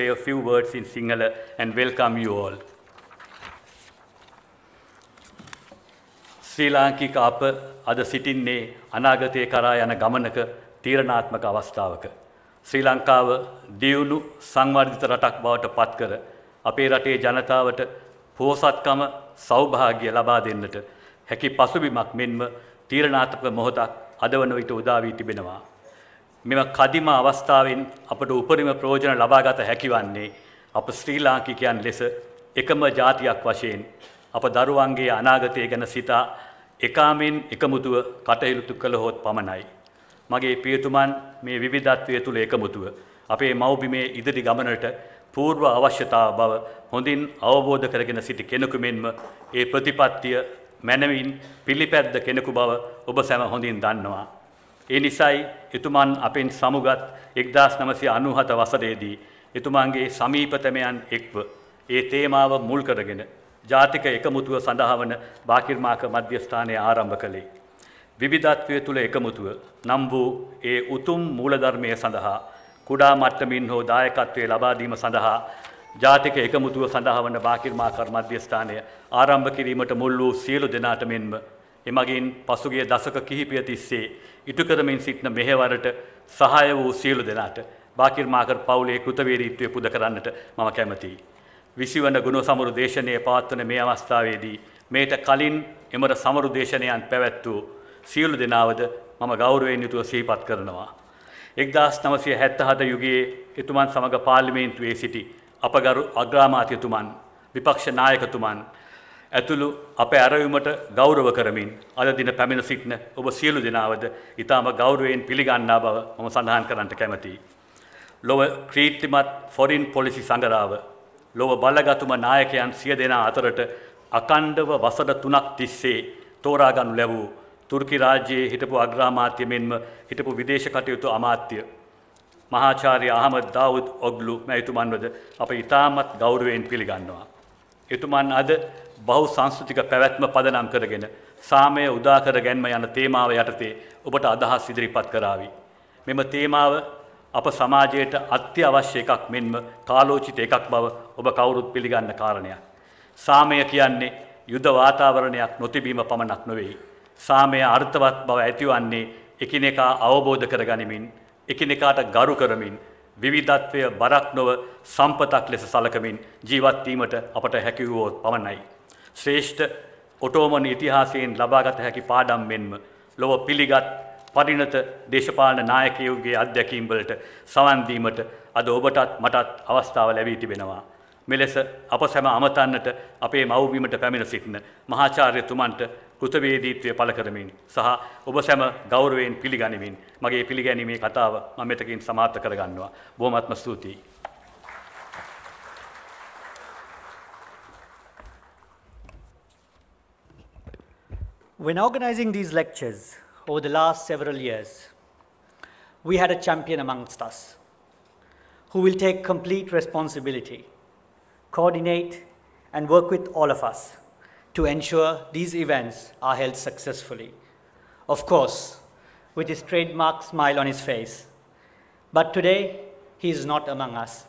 say a few words in Sinhala and welcome you all. ශ්‍රී ලාංකික අප අද සිටින්නේ අනාගතයේ කරා යන ගමනක තීරණාත්මක අවස්ථාවක. ශ්‍රී ලංකාව දියුණු සංවර්ධිත රටක් බවට පත් කර අපේ රටේ ජනතාවට පොහොසත්කම සෞභාග්‍ය ලබා දෙන්නට හැකි පසුබිමක් මෙන්ම තීරණාත්මක මොහොතක් අද වන විට උදා වී තිබෙනවා. මෙම කදිම අවස්ථාවෙන් අපට උපරිම ප්‍රයෝජන ලබාගත හැකි වන්නේ අප ශ්‍රී ලාංකිකයන් ලෙස එකම ජාතියක් වශයෙන් අප දරුවන්ගේ අනාගතය ගැන සිතා එකාමෙන් එකමුතුව කටයුතු කළහොත් පමණයි. මගේ පියතුමන් මේ විවිධත්වය තුළ එකමුතුව අපේ මව්බිමේ ඉදිරි ගමනට පූර්ව අවශ්‍යතාව බව හොඳින් අවබෝධ කරගෙන සිටි කෙනෙකු මෙන්ම ඒ ප්‍රතිපත්තිය මැනවින් පිළිපැද්ද කෙනෙකු බව ඔබ සැම හොඳින් දන්නවා. ඒ නිසයි එතුමන් අපෙන් සමුගත් 1997 වසරේදී එතුමන්ගේ සමීපතමයන් එක්ව ඒ තේමාව මුල් කරගෙන ජාතික එකමුතුව සඳහා වන බාකිර් මාර්කර් මධ්‍යස්ථානය ආරම්භ කළේ. විවිධත්වය තුළ එකමුතුව නම් වූ ඒ උතුම් මූලධර්මය සඳහා කුඩා මට්ටමින් හෝ දායකත්වයේ ලබා දීම සඳහා ජාතික එකමුතුව සඳහා වන බාකිර් මාර්කර් මධ්‍යස්ථානය ආරම්භ කිරීමට මුල් වූ සියලු දෙනාට මෙන්ම එමගින් පසුගිය දශක කිහිපය තිස්සේ ඉටු කරමින් සිටින මෙහෙවරට සහාය වූ සියලු දෙනාට බාකිර් මාර්කර් පවුලේ කෘතවේදීත්වය පුද කරන්නට මම කැමැතියි. 20 වන ගුණ සමරු දේශනයේ පවත්වන මේ අවස්ථාවේදී මේට කලින් එමර සමරු දේශනයන් පැවැත් වූ සියලු දෙනාවද මම ගෞරවයෙන් යුතුව සිහිපත් කරනවා. 1977 යුගයේ එතුමන් සමග පාර්ලිමේන්තුවේ සිටි අපගරු අග්‍රාමාත්‍යතුමන් විපක්ෂ නායකතුමන් ඇතුළු අපේ ඇරයුමට ගෞරව කරමින් අද දින පැමිණ සිටින ඔබ සියලු දෙනාවද ඊටම ගෞරවයෙන් පිළිගන්නා බව මම සඳහන් කරන්නට කැමැතියි. ලොව ක්‍රීඩිමත් ෆොරින් පොලිසි සංගරාව ලොව බලගතුම නායකයන් 100 දෙනා අතරට අකණ්ඩව වසර 3ක් තිස්සේ තෝරා ගනු ලැබූ තුර්කි රාජ්‍යයේ හිටපු අග්‍රාමාත්‍ය මෙන්ම හිටපු විදේශ කටයුතු අමාත්‍ය මහාචාර්ය අහමද් දාවුද් ඔග්ලු මැතිතුමන්වද අප ඉතාමත් ගෞරවයෙන් පිළිගන්නවා. එතුමන් අද බහු සංස්කෘතික පැවැත්ම පදනම් කරගෙන සාමය උදා කර ගැනීම යන තේමාව යටතේ ඔබට අදහස් ඉදිරිපත් කරાવી. මෙම තේමාව අප සමාජයට අත්‍යවශ්‍ය එකක් මෙන්ම කාලෝචිත එකක් බව ඔබ කවුරුත් පිළිගන්න කාරණයක්. සාමය කියන්නේ යුද වාතාවරණයක් නොතිබීම පමණක් නොවේ. සාමය අර්ථවත් බව ඇතිවන්නේ එකිනෙකා අවබෝධ කරගනිමින් එකිනෙකාට ගරු කරමින් විවිධත්වය බරක් නොව සම්පතක් ලෙස සලකමින් ජීවත් වීමට අපට හැකි වූවොත් පමණයි. ශ්‍රේෂ්ඨ ඔටෝමන් ඉතිහාසයෙන් ලබාගත හැකි පාඩම් මෙන්ම ලොව පිළිගත් පරිණත දේශපාලන නායකයෝගේ අත්දැකීම් වලට සවන් දීමට අද ඔබටත් මටත් අවස්ථාව ලැබී තිබෙනවා. මෙලෙස අප සැම අමතන්නට අපේ මව්බිමට පැමිණ සිටින මහාචාර්යතුමන්ට කෘතවේදීත්වය පළ කරමින් සහ ඔබ සැම ගෞරවයෙන් පිළිගනිමින් මගේ පිළිගැනීමේ කතාව මම මෙතකින් සමාප්ත කරගන්නවා. බොහොමත්ම ස්තුතියි. When organizing these lectures over the last several years, we had a champion amongst us who will take complete responsibility, coordinate and work with all of us to ensure these events are held successfully. Of course, with his trademark smile on his face. But today, he is not among us.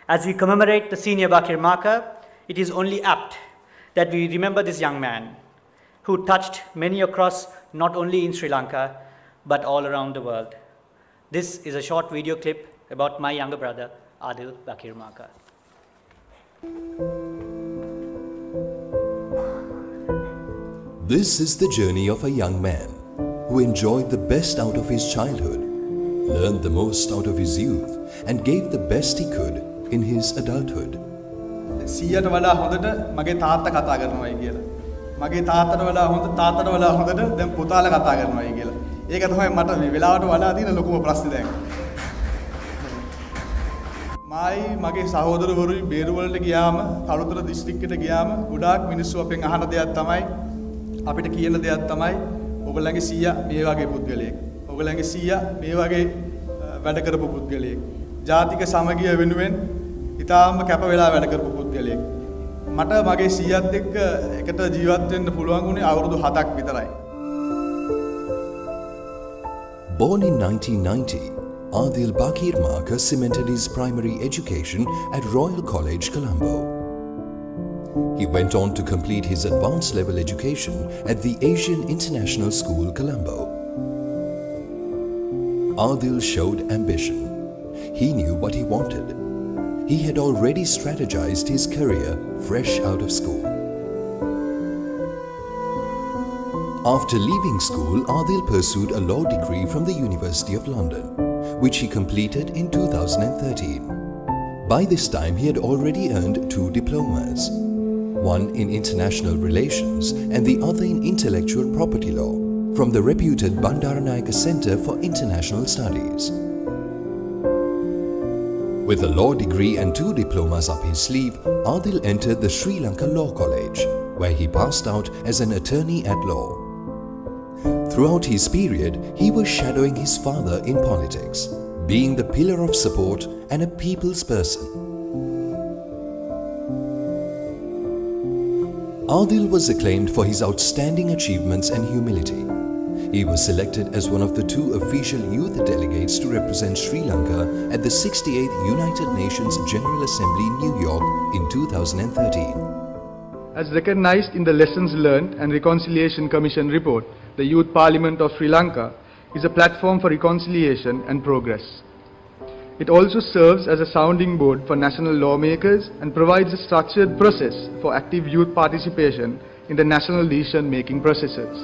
As we commemorate the senior Bakir Markar, it is only apt that we remember this young man who touched many across not only in Sri Lanka, but all around the world. This is a short video clip about my younger brother, Adil Bakir Markar. This is the journey of a young man who enjoyed the best out of his childhood, learned the most out of his youth, and gave the best he could in his adulthood. සියයට වඩා හොඳට මගේ තාත්තා කතා කරනවායි කියලා. මගේ තාත්තට වඩා හොඳට දැන් පුතාලා කතා කරනවායි කියලා. ඒක තමයි මට මේ වෙලාවට වඩා තියෙන ලොකුම ප්‍රශ්නේ දැන්. මායි මගේ සහෝදරවරුයි බේරුවලට ගියාම, කළුතර දිස්ත්‍රික්කයට ගියාම ගොඩාක් මිනිස්සු අපෙන් අහන දෙයක් තමයි අපිට කියන දෙයක් තමයි ඔයගොල්ලන්ගේ සීයා මේ වගේ පුද්ගලයෙක්. ඔයගොල්ලන්ගේ සීයා මේ වගේ වැඩ කරපු පුද්ගලයෙක්. ජාතික සමගිය වෙනුවෙන් ඉතාම කැප වෙලා වැඩ කරපු පුද්ගලයෙක්. මට මගේ සීයාත් එක්ක එකට ජීවත් වෙන්න පුළුවන් වුණේ අවුරුදු 7ක් විතරයි. Born in 1990, Adil Bakir Markar cemented his primary education at Royal College, Colombo. He went on to complete his advanced level education at the Asian International School, Colombo. Adil showed ambition. He knew what he wanted. He had already strategized his career fresh out of school. After leaving school, Adil pursued a law degree from the University of London, which he completed in 2013. By this time, he had already earned 2 diplomas, one in international relations and the other in intellectual property law, from the reputed Bandaranayake Center for International Studies. With a law degree and 2 diplomas up his sleeve, Adil entered the Sri Lanka Law College, where he passed out as an attorney at law. Throughout his period, he was shadowing his father in politics, being the pillar of support and a people's person. Adil was acclaimed for his outstanding achievements and humility. He was selected as one of the 2 official youth delegates to represent Sri Lanka at the 68th United Nations General Assembly in New York in 2013. As recognized in the Lessons Learned and Reconciliation Commission report, the Youth Parliament of Sri Lanka is a platform for reconciliation and progress. It also serves as a sounding board for national lawmakers and provides a structured process for active youth participation in the national decision-making processes.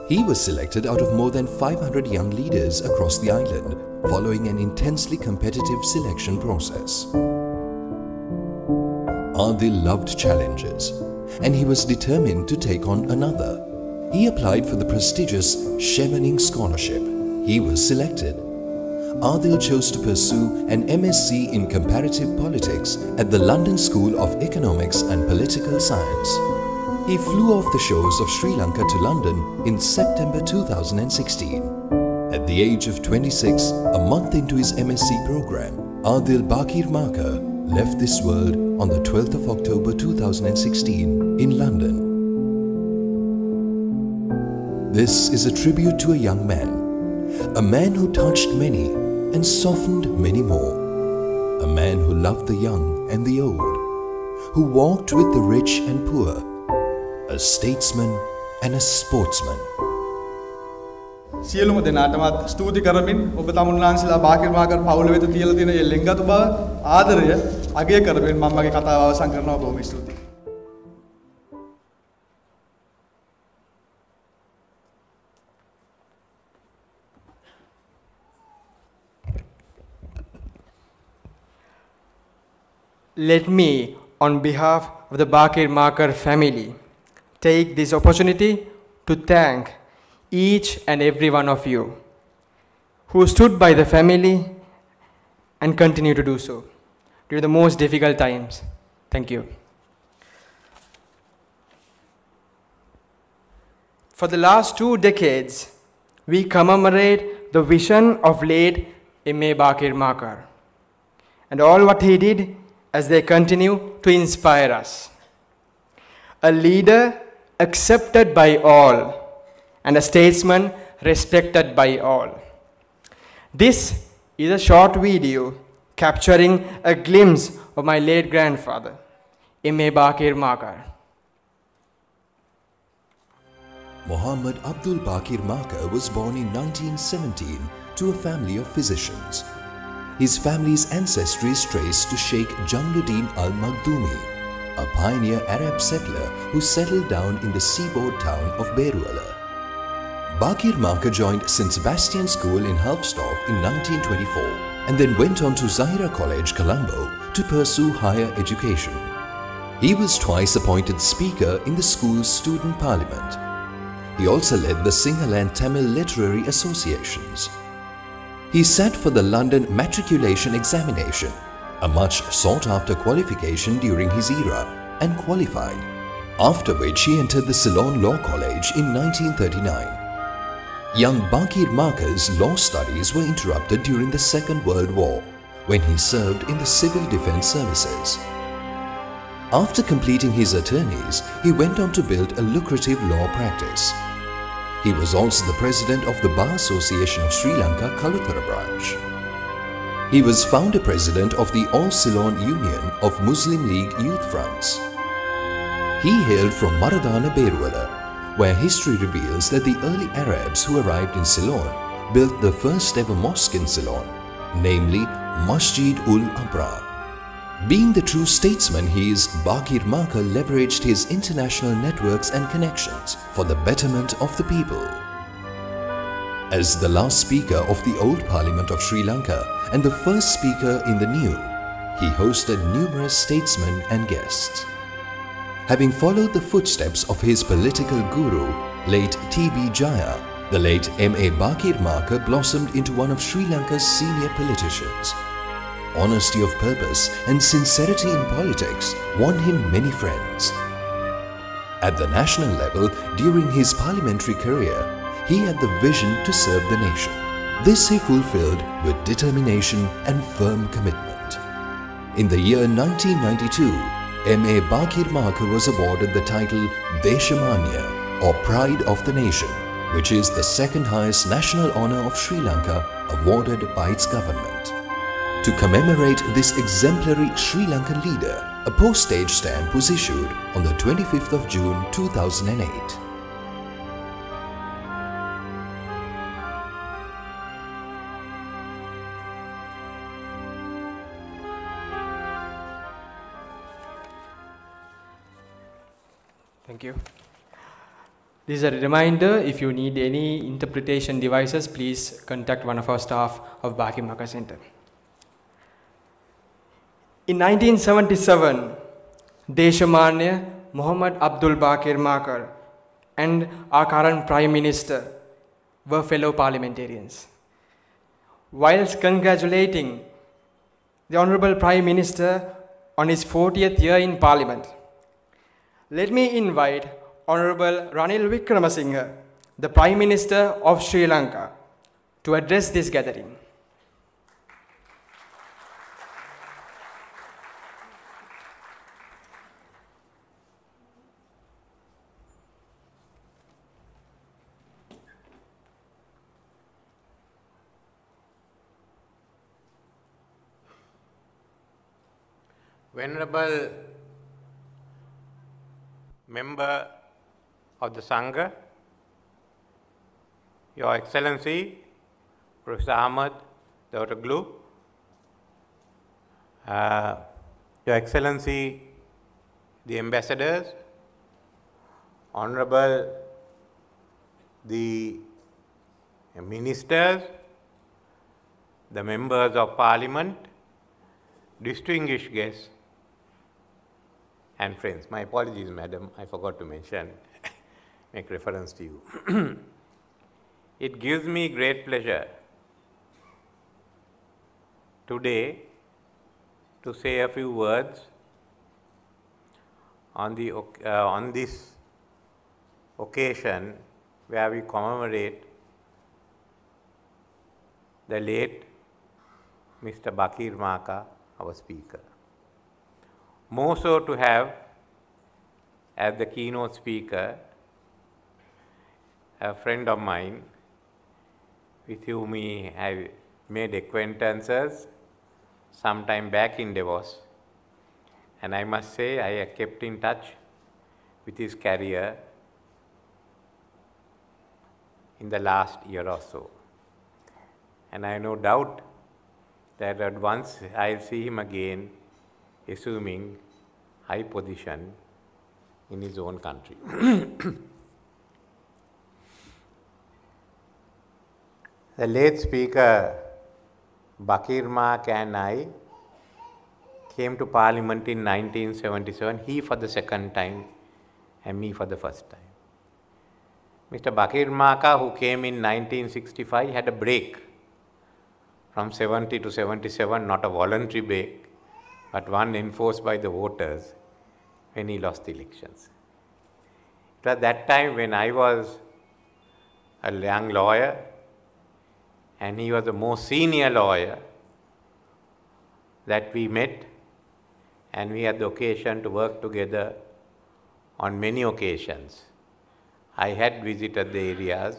He was selected out of more than 500 young leaders across the island, following an intensely competitive selection process. Adil loved challenges, and he was determined to take on another. He applied for the prestigious Chevening Scholarship. He was selected. Adil chose to pursue an MSc in Comparative Politics at the London School of Economics and Political Science. He flew off the shores of Sri Lanka to London in September 2016. At the age of 26, a month into his MSc program, Adil Bakir Markar left this world on the 12th of October 2016 in London. This is a tribute to a young man who touched many and softened many more, a man who loved the young and the old, who walked with the rich and poor, a statesman and a sportsman. සියලුම දෙනාටමත් ස්තුති කරමින් ඔබ තමුන්නාන්සලා බාකිර් marker පවුල වෙත තියලා තියෙන මේ ලෙන්ගතු බව ආදරය අගය කරමින් මම මගේ කතාව අවසන් කරනවා. බොහොම ස්තුතියි. Let me, on behalf of the Bakir Markar family, take this opportunity to thank each and every one of you who stood by the family and continue to do so during the most difficult times. Thank you. For the last 2 decades, we commemorate the vision of late M.A. Bakir Markar and all what he did as they continue to inspire us. A leader accepted by all and a statesman respected by all. This is a short video capturing a glimpse of my late grandfather, M.A. Bakir Markar. Muhammad Abdul Bakir Markar was born in 1917 to a family of physicians. His family's ancestry is traced to Sheikh Jamluddin al-Makhdoumi, a pioneer Arab settler who settled down in the seaboard town of Beruala. Bakir Markar joined St. Sebastian School in Halfstorf in 1924 and then went on to Zahira College, Colombo to pursue higher education. He was twice appointed speaker in the school's student parliament. He also led the Sinhala and Tamil literary associations. He sat for the London matriculation examination, a much sought-after qualification during his era, and qualified, after which he entered the Ceylon Law College in 1939. Young Bakir Markar's law studies were interrupted during the Second World War, when he served in the Civil Defence Services. After completing his attorneys, he went on to build a lucrative law practice. He was also the president of the Bar Association of Sri Lanka Kalutara branch. He was founder president of the All Ceylon Union of Muslim League Youth Fronts. He hailed from Maradana Beruwala, where history reveals that the early Arabs who arrived in Ceylon built the first ever mosque in Ceylon, namely Masjid ul Abra. Being the true statesman he is, Bakir Markar leveraged his international networks and connections for the betterment of the people. As the last speaker of the old Parliament of Sri Lanka and the first speaker in the new, he hosted numerous statesmen and guests. Having followed the footsteps of his political guru, late T.B. Jaya, the late M.A. Bakir Markar blossomed into one of Sri Lanka's senior politicians. Honesty of purpose and sincerity in politics won him many friends. At the national level, during his parliamentary career, he had the vision to serve the nation. This he fulfilled with determination and firm commitment. In the year 1992, M.A. Bakir Markar was awarded the title Deshamanya, or Pride of the Nation, which is the second highest national honour of Sri Lanka awarded by its government. To commemorate this exemplary Sri Lankan leader, a postage stamp was issued on the 25th of June 2008. Thank you. This is a reminder, if you need any interpretation devices, please contact one of our staff of Bakir Markar Center. In 1977, Deshamanya Muhammad Abdul Bakir Markar and our current Prime Minister were fellow parliamentarians. Whilst congratulating the Honourable Prime Minister on his 40th year in Parliament, let me invite Honourable Ranil Wickramasinghe, the Prime Minister of Sri Lanka, to address this gathering. Venerable member of the Sangha, Your Excellency, Professor Ahmad Dautoglu, Your Excellency, the ambassadors, Honorable the ministers, the members of Parliament, distinguished guests, and friends. My apologies, madam, I forgot to mention, make reference to you. It gives me great pleasure today to say a few words on this occasion where we commemorate the late Mr. Bakir Markar, our speaker. More so to have as the keynote speaker a friend of mine with whom I have made acquaintances some time back in Davos, and I must say I have kept in touch with his career in the last year or so. And I have no doubt that at once I will see him again assuming high position in his own country. The late speaker Bakir Markar and I came to Parliament in 1977, he for the second time and me for the first time. Mr. Bakir Markar, who came in 1965, had a break from 70 to 77, not a voluntary break, but one enforced by the voters when he lost the elections. It was that time when I was a young lawyer and he was the most senior lawyer that we met, and we had the occasion to work together on many occasions. I had visited the areas,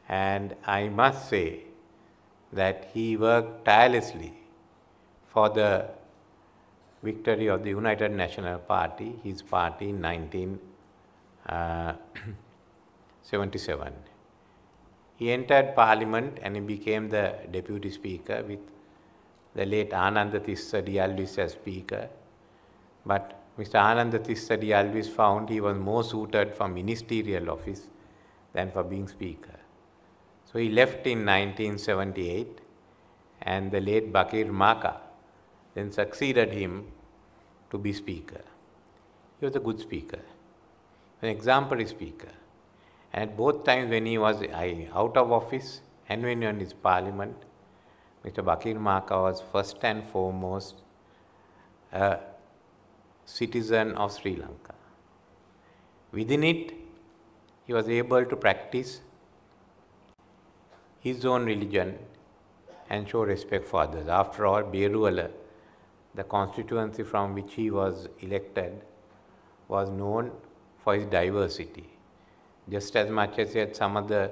and I must say that he worked tirelessly for the victory of the United National Party, his party in 1977. He entered Parliament and he became the Deputy Speaker with the late Ananda Tissa Diyalvis as Speaker. But Mr. Ananda Tissa Diyalvis found he was more suited for ministerial office than for being Speaker. So he left in 1978, and the late Bakir Markar then succeeded him to be Speaker. He was a good speaker, an exemplary speaker. And at both times when he was out of office and when he was in his Parliament, Mr. Bakir Markar was first and foremost a citizen of Sri Lanka. Within it, he was able to practice his own religion and show respect for others. After all, Beruwala, the constituency from which he was elected, was known for its diversity. Just as much as he had some of the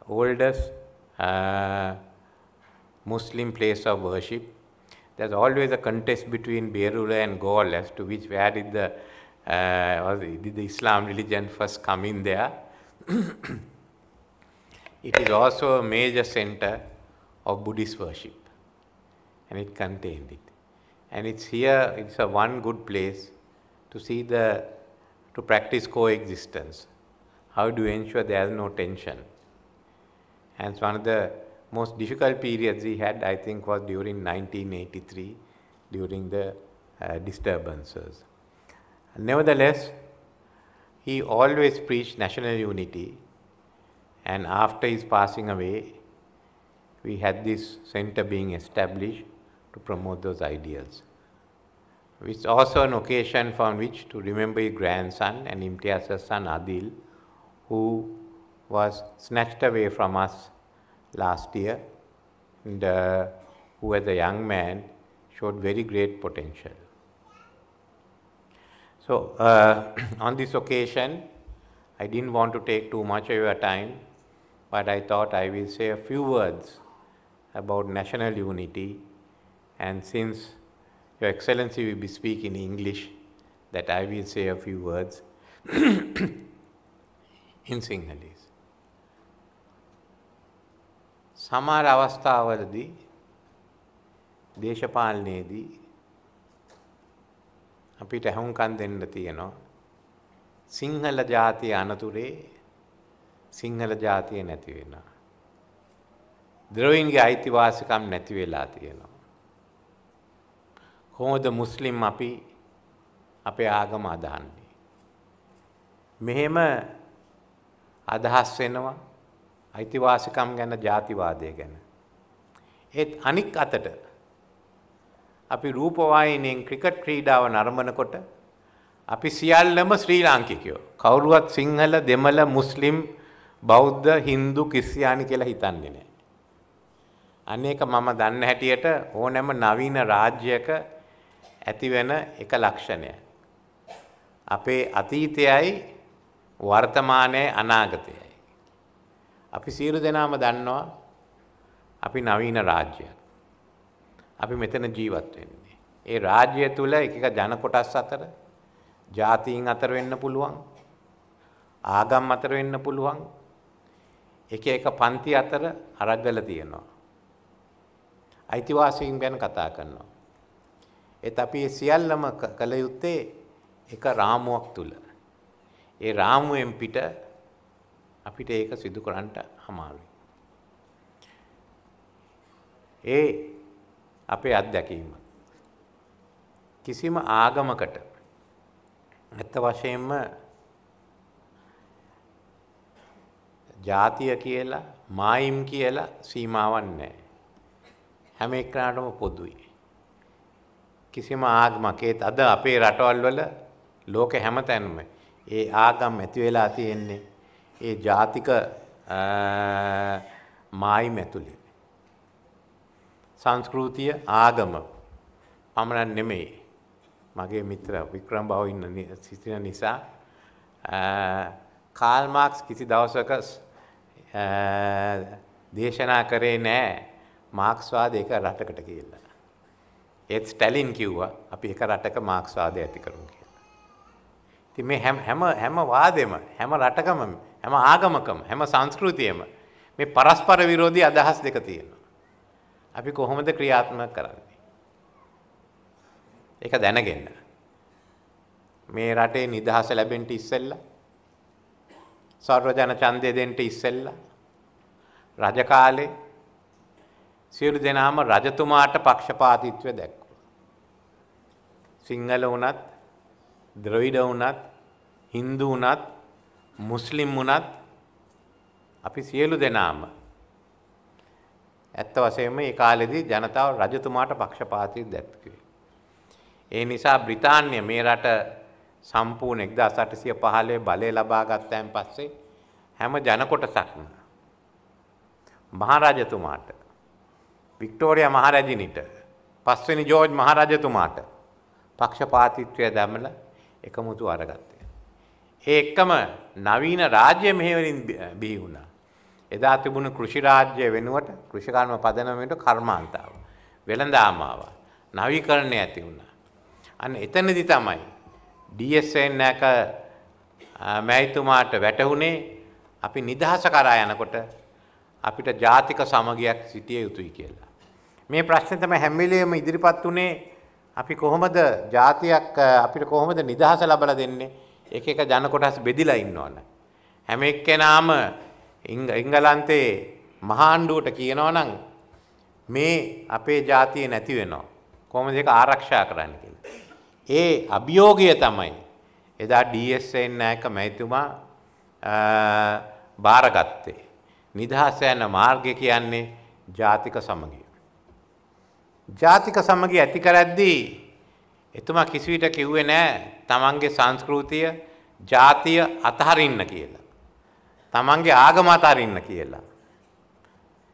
oldest Muslim place of worship, there's always a contest between Beruwala and Gaul as to where did the Islam religion first come in there. It is also a major center of Buddhist worship, and it contained it. And it's here, it's a one good place to see to practice coexistence. How do you ensure there is no tension? And it's one of the most difficult periods he had, I think, was during 1983, during the disturbances. Nevertheless, he always preached national unity, and after his passing away, we had this center being established to promote those ideals. It's also an occasion for which to remember his grandson and Imtiaz's son Adil, who was snatched away from us last year, and who as a young man showed very great potential. So on this occasion, I didn't want to take too much of your time, but I thought I will say a few words about national unity, and since Your Excellency will be speaking English, that I will say a few words in Sinhalese. සමහර අවස්ථාවලදී දේශපාලනයේදී අපිට හුම්කම් දෙන්න තියෙනවා සිංහල ජාතිය අනතුරේ සිංහල ජාතිය නැති වෙනවා. ද්‍රවිඩගේ අයිතිවාසිකම් නැති වෙලා තියෙනවා. කොහොමද මුස්ලිම් අපි අපේ ආගම අදහන්නේ? මෙහෙම අදහස් වෙනවා අයිතිවාසිකම් ගැන ජාතිවාදය ගැන. ඒත් අනික් අතට අපි රූපවාහිනියෙන් ක්‍රිකට් ක්‍රීඩාව නරඹනකොට අපි සියල්ලම ශ්‍රී ලාංකිකයෝ. කවුරුවත් සිංහල, දෙමළ, මුස්ලිම්, බෞද්ධ, හින්දු, ක්‍රිස්තියානි කියලා හිතන්නේ නැහැ. අනේක මම දන්න හැටියට ඕනෑම නවීන රාජ්‍යයක ඇති වෙන එක ලක්ෂණයක්. අපේ අතීතයයි වර්තමානයයි අනාගතයයි. අපි සියලු දෙනාම දන්නවා අපි නවීන රාජ්‍යයක්. අපි මෙතන ජීවත් වෙන්නේ. ඒ රාජ්‍ය තුල එක ජන කොටස් අතර, ජාතීන් අතර වෙන්න පුළුවන්, ආගම් අතර වෙන්න පුළුවන්, එක පන්ති අතර අරගල තියෙනවා. අයිතිවාසිකම් ගැන කතා කරනවා. ඒත් අපි සියල්ලම කළ යුත්තේ එක රාමුවක් තුල. ඒ රාමුවෙන් පිට අපිට ඒක සිදු කරන්න අමාරුයි. ඒ අපේ අත්දැකීම. කිසිම ආගමකට ඇත්ත වශයෙන්ම ජාතිය කියලා, මායිම් කියලා සීමාවක් නැහැ. හැම එක්කනටම පොදුයි. කිසිම ආගමක ඒත් අද අපේ රටවල් වල ලෝක හැමතැනම ඒ ආගම් ඇති වෙලා තියෙන්නේ ඒ ජාතික මායිම් ඇතුලේ. සංස්කෘතිය ආගම පමණක් නෙමෙයි. මගේ මිත්‍ර වික්‍රම් බාව සිටින නිසා කාල් මාක්ස් කිසි දවසක දේශනා කරේ නෑ මාක්ස්වාදය එක රටකට කියලා. ඒත් ස්ටැලින් කිව්වා අපි එක රටක මාක්ස්වාදය ඇති කරමු කියලා. ඉතින් මේ හැම වාදෙම හැම රටකම හැම ආගමකම හැම සංස්කෘතියෙම මේ පරස්පර විරෝධී අදහස් දෙක තියෙනවා. අපි කොහොමද ක්‍රියාත්මක කරන්නේ? ඒක දැනගන්න. මේ රටේ නිදහස ලැබෙන්න ඉස්සෙල්ලා සර්වජන ඡන්දය දෙන්න ඉස්සෙල්ලා රජ කාලේ සියලු දෙනාම රජතුමාට පක්ෂපාතීත්වය දැක්වුවා. සිංහල වුණත්, ද්‍රවිඩ වුණත්, හින්දු වුණත්, මුස්ලිම් වුණත් අපි සියලු දෙනාම ඇත්ත වශයෙන්ම මේ කාලෙදී ජනතාව රජතුමාට පක්ෂපාතීත්වය දැක්වුවේ. ඒ නිසා බ්‍රිතාන්‍ය මේ රට සම්පූර්ණ 1815 බලය ලබා ගත්තයින් පස්සේ හැම ජන කොටසක්ම මහරජතුමාට වික්ටෝරියා මහරජිනිට පස්වෙනි ජෝර්ජ් මහරජතුමාට පක්ෂපාතීත්වය දැමලා එකමුතු අරගත්තා. ඒ එක්කම නවීන රාජ්‍ය මෙහෙවරින් බිහි වුණා. එදා තිබුණු කෘෂි රාජ්‍ය වෙනුවට කෘෂිකර්ම පදනමට කර්මාන්තාව වෙළඳාම ආවා. නවීකරණය ඇති වුණා. අන්න එතනදි තමයි DSN එක මෑයිතුමාට වැටහුණේ අපි නිදහස කරා යනකොට අපිට ජාතික සමගියක් සිටිය යුතුයි කියලා. මේ ප්‍රශ්නේ තමයි හැම වෙලේම ඉදිරිපත් උනේ අපි කොහොමද ජාතියක් අපිට කොහොමද නිදහස ලබා දෙන්නේ? එක එක ජන කොටස් බෙදිලා ඉන්නවනේ. හැම එක්කෙනාම එංගලන්තේ මහාණ්ඩුවට කියනවා නම් මේ අපේ ජාතිය නැති වෙනවා. කොහොමද ඒක ආරක්ෂා කරන්න කියලා. ඒ අභියෝගය තමයි එදා DSN නායක මැතිතුමා බාරගත්තේ. නිදහස යන මාර්ගය කියන්නේ ජාතික සමගිය. ජාතික සමගිය ඇති කරද්දී එතුමා කිසිවිට කිව්වේ නෑ තමන්ගේ සංස්කෘතිය ජාතිය අතහරින්න කියලා. තමන්ගේ ආගම අතහරින්න කියලා.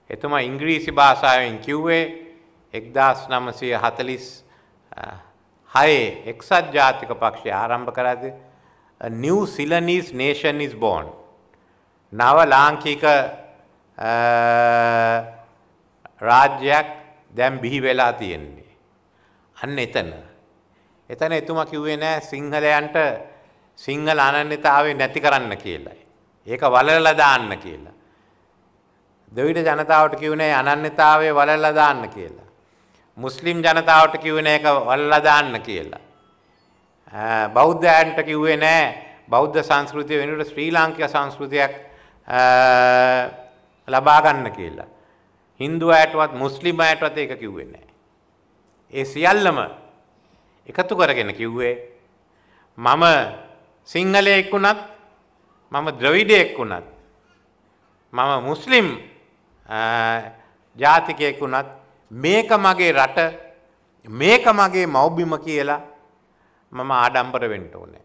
එතුමා ඉංග්‍රීසි භාෂාවෙන් කිව්වේ 1946 එක්සත් ජාතික පක්ෂය ආරම්භ කරද්දී a new Ceylonese nation is born. නව ලාංකික රාජ්‍යයක් දැන් බිහි වෙලා තියෙන්නේ. අන්න එතන එතුමා කිව්වේ නෑ සිංහලයන්ට සිංහල අනන්‍යතාවය නැති කරන්න කියලා. ඒක වලලලා දාන්න කියලා. ද්‍රවිඩ ජනතාවට කිව්වේ නෑ අනන්‍යතාවය වලලලා දාන්න කියලා. මුස්ලිම් ජනතාවට කිව්වේ නෑ ඒක වලලලා දාන්න කියලා. බෞද්ධයන්ට කිව්වේ නෑ බෞද්ධ සංස්කෘතිය වෙනුවට ශ්‍රී ලාංකික සංස්කෘතියක් ලබා ගන්න කියලා. හින්දු අයටවත් මුස්ලිම් අයටවත් ඒක කිව්වේ නෑ. ඒ සියල්ලම එකතු කරගෙන කිව්වේ මම සිංහලයෙක් වුණත් මම ද්‍රවිඩයෙක් වුණත් මම මුස්ලිම් ජාතිකයෙක් වුණත් මේක මගේ රට මේක මගේ මව්බිම කියලා මම ආඩම්බර වෙන්න ඕනේ.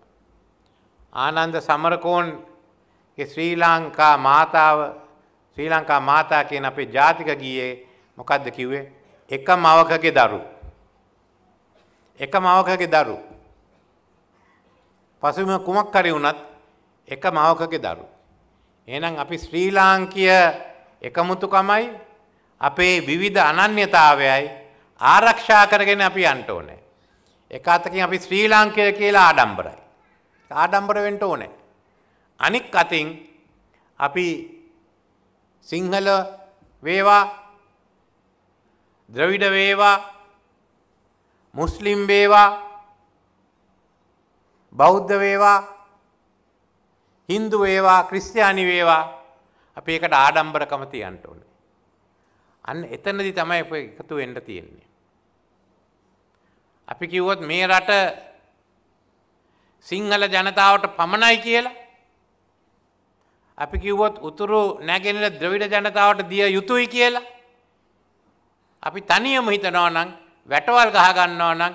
ආනන්ද සමරකෝන්ගේ ශ්‍රී ලංකා මාතා කියන අපේ ජාතික ගීයේ මොකද්ද කිව්වේ? එක මවකගේ දරු. එක මවකගේ දරු. පසුම කුමක් හරි වුණත් එක මවකගේ දරු. එහෙනම් අපි ශ්‍රී ලාංකීය එකමුතුකමයි අපේ විවිධ අනන්‍යතාවයයි ආරක්ෂා කරගෙන අපි යන්න ඕනේ. එක අතකින් අපි ශ්‍රී ලාංකේය කියලා ආඩම්බරයි. ආඩම්බර වෙන්න ඕනේ. අනික් අතින් අපි සිංහල වේවා ද්‍රවිඩ වේවා මුස්ලිම් වේවා බෞද්ධ වේවා හින්දු වේවා ක්‍රිස්තියානි වේවා අපි ඒකට ආඩම්බරකම තියන්න ඕනේ. අන්න එතනදී තමයි අපි එකතු වෙන්න තියෙන්නේ. අපි කිව්වොත් මේ රට සිංහල ජනතාවට පමණයි කියලා අපි කිව්වොත් උතුරු නැගෙනහිර ද්‍රවිඩ ජනතාවට දිය යුතුයි කියලා අපි තනියම හිතනවා නම් වැටවල් ගහ ගන්නවා නම්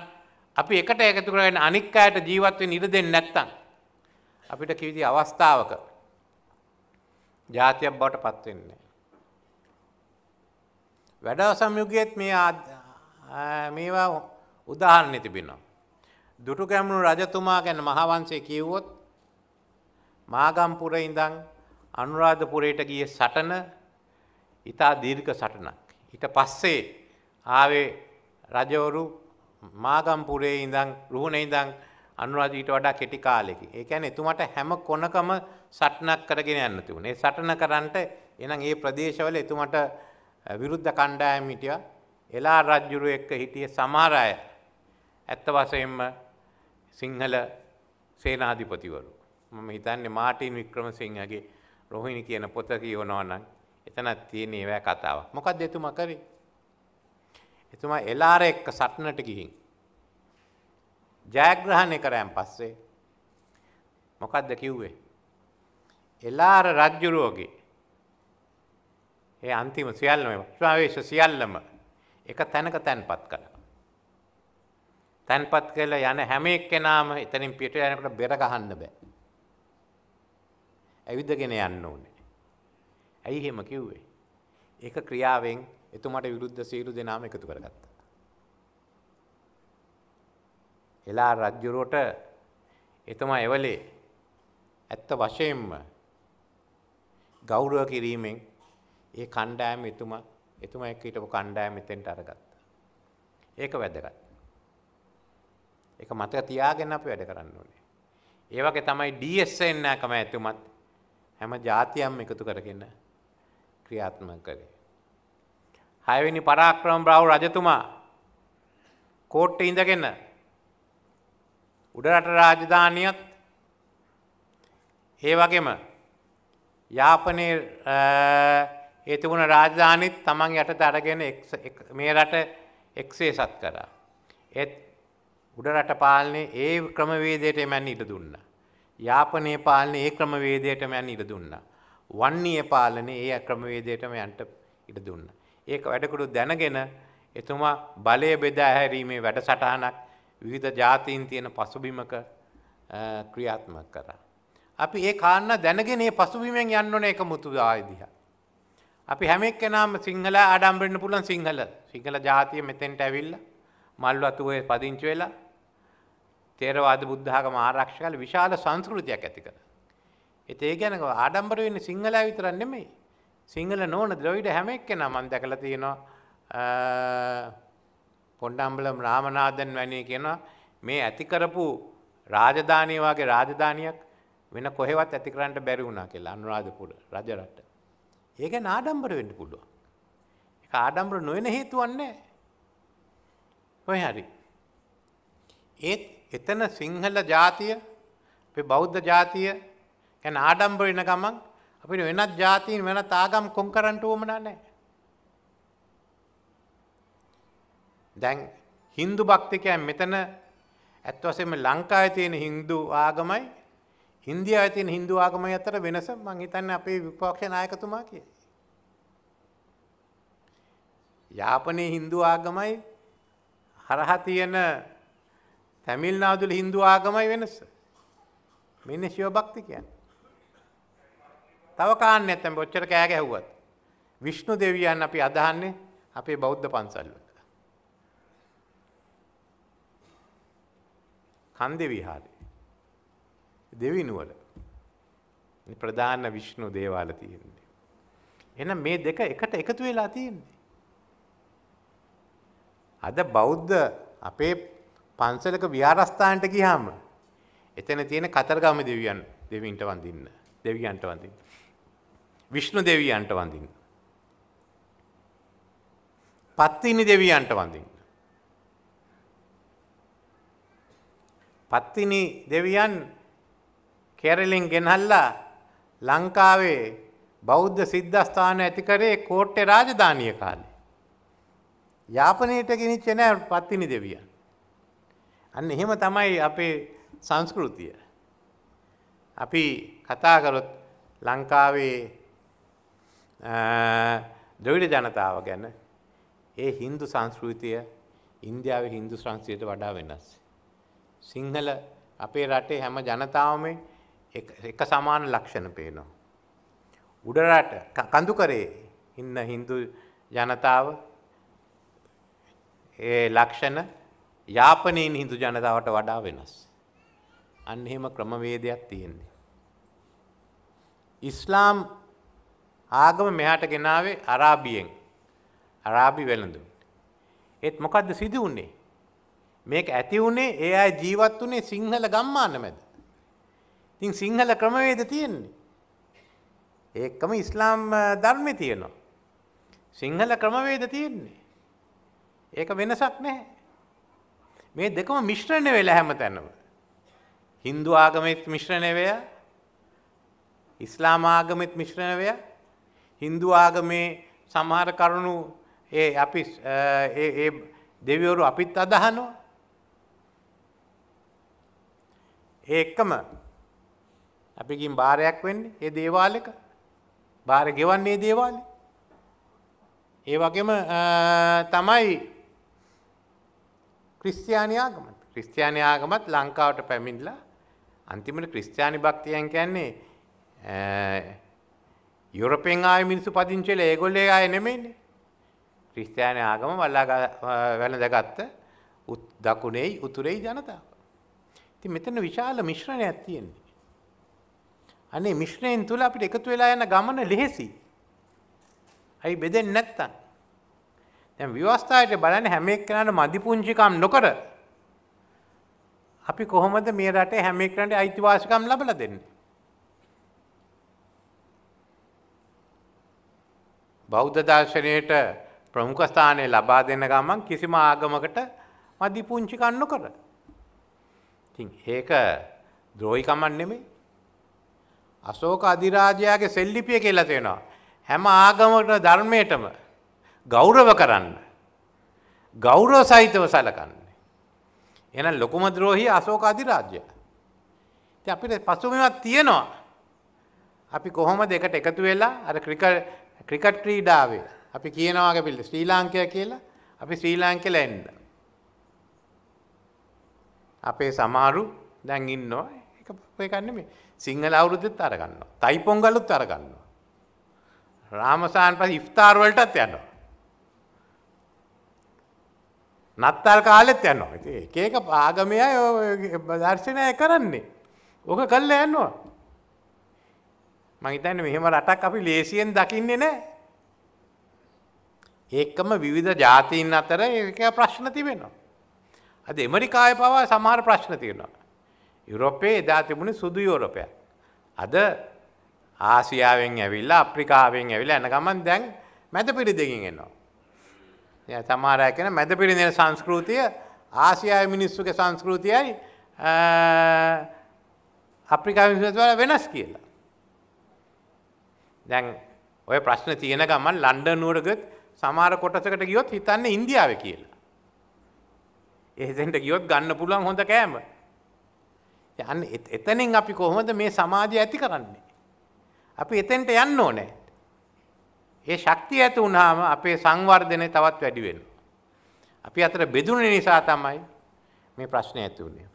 අපි එකට එකතු කරගෙන අනික් අයට ජීවත් වෙන්න ඉඩ දෙන්නේ නැත්නම් අපිට කිසි අවස්ථාවක ජාතියක් බවට පත් වෙන්නේ නැහැ. වැඩවසම් යුගයේත් මේවා උදාහරණ තිබෙනවා. දුටුගැමුණු රජතුමා ගැන මහාවංශයේ කියවුවොත් මාගම්පුරේ ඉඳන් අනුරාධපුරයට ගියේ සටන ඉතා දීර්ඝ සටනක්. ඊට පස්සේ ආවේ රජවරු මාගම්පුරේ ඉඳන් රුහුණේ ඉඳන් අනුරාධ ඊට වඩා කෙටි කාලෙකින්. ඒ කියන්නේ එතුමාට හැම කොනකම සටනක් කරගෙන යන්න තිබුණේ. ඒ සටන කරන්නට එහෙනම් ඒ ප්‍රදේශවල එතුමාට විරුද්ධ කණ්ඩායම් හිටියා. එලා රජුරු එක්ක හිටියේ සමහර අය. ඇත්ත වශයෙන්ම සිංහල සේනාධිපතිවරු. මම හිතන්නේ මාටින් වික්‍රමසිංහගේ රෝහිණි කියන පොත කියවනවා නම් එතනක් තියෙන ඒවැ කතාවක්. මොකක්ද එතුමා කරේ? එතුමා එලාර එක්ක සටනට ගිහින් ජයග්‍රහණය කරාන් පස්සේ මොකක්ද කිව්වේ? එලාර රජුරුවගේ ඒ අන්තිම සියල්ලම ප්‍රාවේශ සියල්ලම එක තැනක තැන්පත් කළා. තැන්පත් කළා යන හැම එක්කෙනාම එතනින් පිට යනකොට බෙර ගහන්න බෑ. ඇවිදගෙන යන්න ඕනේ. ඇයි එහෙම කිව්වේ? ඒක ක්‍රියාවෙන් එතුමාට විරුද්ධ සියලු දෙනාම එකතු කරගත්තා. එලා රජුරට එතුමා එවලේ ඇත්ත වශයෙන්ම ගෞරව කිරීමෙන් ඒ කණ්ඩායම එතුමා එක්ක හිටපු කණ්ඩායම මෙතෙන්ට අරගත්තා. ඒක වැදගත්. ඒක මතක තියාගෙන අපි වැඩ කරන්න ඕනේ. ඒ වගේ තමයි DSN නැකම එතුමත් හැම ජාතියක්ම එකතු කරගෙන ක්‍රියාත්මක කරේ. 6 වෙනි පරාක්‍රම බ්‍රාව් රජතුමා කෝට්ටේ ඉඳගෙන උඩරට රාජධානියත් ඒ වගේම යාපනයේ ඒ තිබුණ රාජධානිත් තමන් යටතේ අරගෙන මේ රට එක්සේසත් කරා. ඒත් උඩරට පාලනේ ඒ ක්‍රමවේදයට යන්න ඉඩ දුන්නා. යාපනයේ පාලනේ ඒ ක්‍රමවේදයටම යන්න ඉඩ දුන්නා. වන්නීය පාලනේ ඒ ක්‍රමවේදයටම යන්න ඉඩ දුන්නා. ඒක වැඩකඩු දැනගෙන එතුමා බලය බෙදා හැරීමේ වැඩසටහනක් විවිධ ජාතීන් තියෙන පසුබිමක ක්‍රියාත්මක කරා. අපි ඒ කාරණා දැනගෙන මේ පසුබිමෙන් යන්න ඕනේ ඒක මුතු ආයදියා. අපි හැම එක්කෙනාම සිංහල ආඩම්බරෙන්න පුළුවන් සිංහල ජාතිය මෙතෙන්ට ඇවිල්ලා මල්වතුවේ පදිංචි වෙලා තේරවාද බුද්ධ ආගම ආරක්ෂා කළ විශාල සංස්කෘතියක් ඇති කරා. ඒ ගැන ආඩම්බර වෙන්නේ සිංහලයා විතරක් නෙමෙයි. සිංහල නොවන ද්‍රවිඩ හැම එක්කෙනා මම දැකලා තියෙනවා පොණ්ඩම්බලම් රාමනාදන් වැනි කියනවා මේ ඇති කරපු රාජධානිය වගේ රාජධානියක් වෙන කොහෙවත් ඇති කරන්න බැරි වුණා කියලා අනුරාධපුර රජරට. ඒක ආඩම්බර වෙන්න පුළුවන්. ඒක ආඩම්බර නොවන හේතුවක් නැහැ. කොහේ හරි. එතන සිංහල ජාතිය අපේ බෞද්ධ ජාතිය කියන ආඩම්බර වෙන ගමන් අපිට වෙනත් ජාතීන් වෙනත් ආගම් කොන් කරන්න උවමනා නැහැ. දැන් Hindu භක්තිකයන් මෙතන ඇත්ත වශයෙන්ම ලංකාවේ තියෙන Hindu ආගමයි ඉන්දියාවේ තියෙන Hindu ආගමයි අතර වෙනස මම හිතන්නේ අපේ විපක්ෂ නායකතුමා කියයි. යාපනයේ Hindu ආගමයි හරහා තියෙන තමිල්නාඩුවේ Hindu ආගමයි වෙනස. මෙන්න ශිව භක්තිකයන්. තව කාන්නේ නැත්නම් ඔච්චර කෑ ගැහුවත් විෂ්ණු දෙවියන් අපි අදහන්නේ අපේ බෞද්ධ පන්සල් වල. කන්දේ විහාරේ දෙවිනුවර ප්‍රධාන විෂ්ණු දේවාල තියෙන්නේ. එහෙනම් මේ දෙක එකට එකතු වෙලා තියෙන්නේ. අද බෞද්ධ අපේ පන්සලක විහාරස්ථානට ගියාම එතන තියෙන කතරගම දෙවියන්ට වඳින්න. විෂ්ණු දෙවියන්ට වඳින්න. පත්තිනි දෙවියන්ට වඳින්න. පත්තිනි දෙවියන් කේරළෙන් ගෙනහල්ලා ලංකාවේ බෞද්ධ සිද්ධාස්ථාන ඇති කරේ කෝට්ටේ රාජධානිය කාලේ. යාපනයට ගෙනිච්චේ නෑ පත්තිනි දෙවියන්. අන්න එහෙම තමයි අපේ සංස්කෘතිය. අපි කතා කරොත් ලංකාවේ ද්‍රවිඩ ජනතාව ගැන ඒ Hindu සංස්කෘතිය ඉන්දියාවේ Hindu සංස්කෘතියට වඩා වෙනස්. සිංහල අපේ රටේ හැම ජනතාවම එක සමාන ලක්ෂණ පේනවා. උඩරට කඳුකරේ ඉන්න Hindu ජනතාව ඒ ලක්ෂණ යාපනයේ Hindu ජනතාවට වඩා වෙනස්. අන්න එහෙම ක්‍රමවේදයක් තියෙන්නේ. ඉස්ලාම් ආගම මෙහාට ගෙනාවේ අරාබියෙන්. අරාබි වෙළඳුන්. ඒත් මොකද්ද සිදු වුනේ? මේක ඇති වුනේ ඒ අය ජීවත් වුනේ සිංහල ගම්මාන මැද. ඉතින් සිංහල ක්‍රමවේද තියෙන්නේ. ඒකම ඉස්ලාම් ධර්මයේ තියෙනවා. සිංහල ක්‍රමවේද තියෙන්නේ. ඒක වෙනසක් නැහැ. මේ දෙකම මිශ්‍රණය වෙලා හැමතැනම. Hindu ආගමෙත් මිශ්‍රණය වෙලා, ඉස්ලාම් ආගමෙත් මිශ්‍රණය වෙලා, Hindu ආගමේ සමහර කරුණු අපි ඒ දෙවිවරු අපිත් අදහනවා. ඒකම අපි ගින් බාරයක් වෙන්නේ ඒ දේවාලෙක. බාර ගෙවන්නේ දේවාලේ. ඒ වගේම තමයි ක්‍රිස්තියානි ආගමත්. ක්‍රිස්තියානි ආගමත් ලංකාවට පැමිණිලා අන්තිමට ක්‍රිස්තියානි භක්තියන් කියන්නේ යුරෝපෙන් ආය මිනිස්සු පදිංචි වෙලා ඒගොල්ලෝ ආයේ නෙමෙයිනේ. ක්‍රිස්තියානි ආගම වැළඳගත්ත දකුණේ උතුරේ ජනතාව. ඉතින් මෙතන විශාල මිශ්‍රණයක් තියෙනවා. අනේ මිශ්‍රණයෙන් තුල අපිට එකතු වෙලා යන ගමන ලෙහෙසි. අයි බෙදෙන්නේ නැත්තම්. දැන් ව්‍යවස්ථාවේ බලන්නේ හැම එක්කෙනාට මදි පුංචිකම් නොකර අපි කොහොමද මේ රටේ හැම එක්කෙනාට අයිතිවාසිකම් ලබලා දෙන්නේ? බෞද්ධ දර්ශනයට ප්‍රමුඛ ස්ථානය ලබා දෙන ගමන් කිසිම ආගමකට මදි පුංචිකම් නොකර. ඉතින් ඒක ද්‍රෝහිකමක් නෙමෙයි. අශෝක අධිරාජයාගේ සෙල්ලිපිය කියලා තියෙනවා. හැම ආගමකට ධර්මයටම ගෞරව කරන්න. ගෞරව සහිතව සැලකන්න. එහෙනම් ලොකුම ද්‍රෝහී අශෝක අධිරාජයා. ඉතින් අපිට පසුබිමක් තියෙනවා. අපි කොහොමද එකට එකතු වෙලා අර ක්‍රිකට් ක්‍රීඩාවේ අපි කියනවා වගේ ශ්‍රී ලාංකය කියලා අපි ශ්‍රී ලාංකේලා එන්න. අපේ සමහරු දැන් ඉන්නවා ඒක නෙමෙයි. සිංහල අවුරුද්දෙත් අර ගන්නවා. තයි පොංගලුත් අර ගන්නවා. රාමසාන් පස්සේ ඉෆ්තාර් වලටත් යනවා. නත්තල් කාලෙත් යනවා. එක එක ආගමයි දර්ශනය කරන්නේ. ඕක කළා යනවා. මම හිතන්නේ මෙහෙම රටක් අපි ලේසියෙන් දකින්නේ නැහැ. ඒකම විවිධ ජාතීන් අතර ඒක ප්‍රශ්න තිබෙනවා. අද ඇමරිකාවේ පවා සමහර ප්‍රශ්න තියෙනවා. යුරෝපයේ එදා තිබුණේ සුදු යුරෝපයක්. අද ආසියාවෙන් ඇවිල්ලා අප්‍රිකාවෙන් ඇවිල්ලා යන ගමන් දැන් මැද පිරිදකින් එනවා. දැන් සමහර අය කියන මැද පිරිදෙන සංස්කෘතිය ආසියාවේ මිනිස්සුගේ සංස්කෘතියයි අප්‍රිකාවේ මිනිස්සුන්ට වඩා වෙනස් කියලා. දැන් ඔය ප්‍රශ්න තියෙන ගමන් ලන්ඩන් නුවරගත් සමහර කොටසකට ගියොත් හිතන්නේ ඉන්දියාවේ කියලා. එහෙදෙන්ට ගියොත් ගන්න පුළුවන් හොඳ කෑම. යන්නේ එතනින් අපි කොහොමද මේ සමාජය ඇති කරන්නේ? අපි එතෙන්ට යන්න ඕනේ. ඒ ශක්තිය ඇති වුණාම අපේ සංවර්ධනය තවත් වැඩි වෙනවා. අපි අතර බෙදුනේ නිසා තමයි මේ ප්‍රශ්නේ ඇති වුනේ.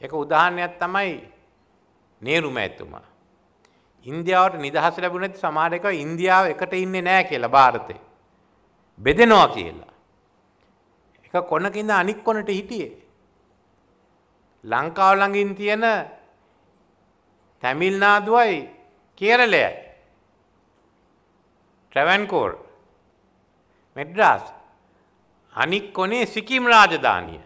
ඒක උදාහරණයක් තමයි නේරු මෑතුමා. ඉන්දියාවට නිදහස ලැබුණේ නැති සමහර එක ඉන්දියාව එකට ඉන්නේ නැහැ කියලා ಭಾರತේ. බෙදෙනවා කියලා. එක කොනකින්ද අනික් කොනට හිටියේ. ලංකාව ළඟින් තියෙන තමිල්නාඩුවයි කේරළයයි ට්‍රැවන්කෝර් මෙඩ්‍රාස් අනික් කොනේ සිකිම් රාජධානිය.